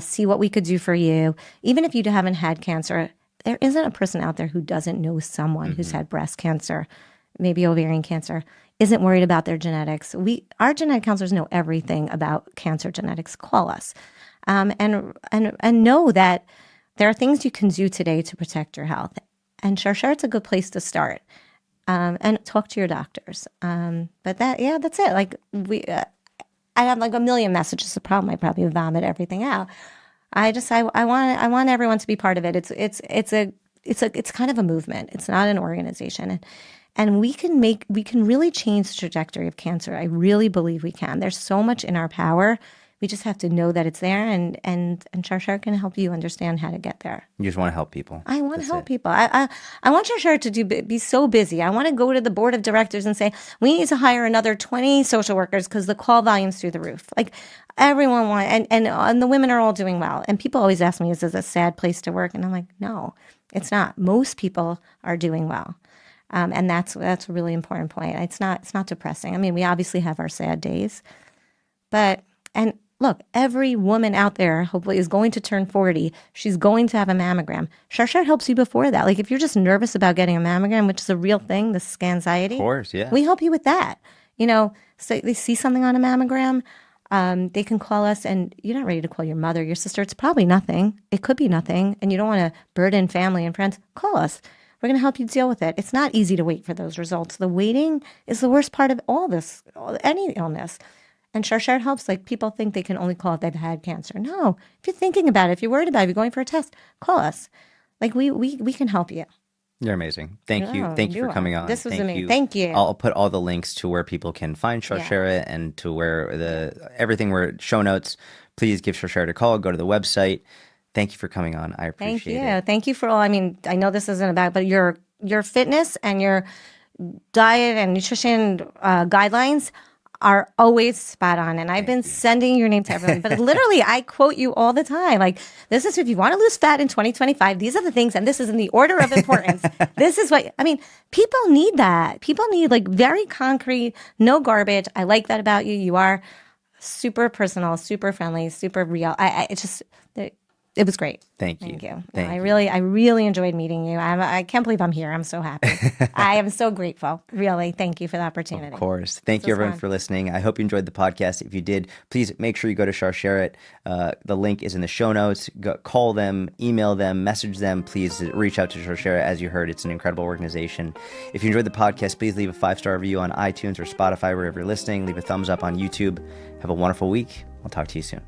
see what we could do for you. Even if you haven't had cancer, there isn't a person out there who doesn't know someone who's had breast cancer, maybe ovarian cancer, isn't worried about their genetics. Our genetic counselors know everything about cancer genetics. Call us, and know that there are things you can do today to protect your health. And Sharsharet's a good place to start. And talk to your doctors. But that's it. Like I have like a million messages. The problem, I probably vomit everything out. I want everyone to be part of it. It's kind of a movement. It's not an organization. And we can really change the trajectory of cancer. I really believe we can. There's so much in our power. We just have to know that it's there, and Sharsheret can help you understand how to get there. You just want to help people. I want to That's help it. people. I want Sharsheret to be so busy. I want to go to the board of directors and say, we need to hire another 20 social workers because the call volume's through the roof. Like everyone wants, and the women are all doing well. And people always ask me, is this a sad place to work? And I'm like, no, it's not. Most people are doing well. And that's a really important point. It's not depressing. I mean, we obviously have our sad days, and look, every woman out there hopefully is going to turn 40. She's going to have a mammogram. Sharsheret helps you before that. Like if you're just nervous about getting a mammogram, which is a real thing, this Of anxiety, course, yeah. we help you with that. So they see something on a mammogram, they can call us, and you're not ready to call your mother, your sister. It's probably nothing. It could be nothing, and you don't want to burden family and friends. Call us. We're going to help you deal with it. It's not easy to wait for those results. The waiting is the worst part of all this, any illness. And Sharsheret helps. Like people think they can only call if they've had cancer. No, if you're thinking about it, if you're worried about it, if you're going for a test, call us. Like we can help you. You're amazing. Thank you. No, Thank you you for coming are. on. This was Thank amazing. you. Thank you. I'll put all the links to where people can find Sharsheret and to where everything where show notes. Please give Sharsheret a call. Go to the website. Thank you for coming on. I appreciate it. Thank you for all. I mean, I know this isn't about, but your fitness and your diet and nutrition guidelines are always spot on. And I've been sending your name to everyone, but literally I quote you all the time. Like, this is if you want to lose fat in 2025, these are the things, and this is in the order of importance. This is what, I mean, people need that. People need like very concrete, no garbage. I like that about you. You are super personal, super friendly, super real. It was great. Thank you. Thank you. Thank you. I really enjoyed meeting you. I can't believe I'm here. I'm so happy. I am so grateful. Really. Thank you for the opportunity. Of course. Thank you, everyone, for listening. I hope you enjoyed the podcast. If you did, please make sure you go to Sharsheret. The link is in the show notes. Call them, email them, message them. Please reach out to Sharsheret. As you heard, it's an incredible organization. If you enjoyed the podcast, please leave a 5-star review on iTunes or Spotify, wherever you're listening. Leave a thumbs up on YouTube. Have a wonderful week. I'll talk to you soon.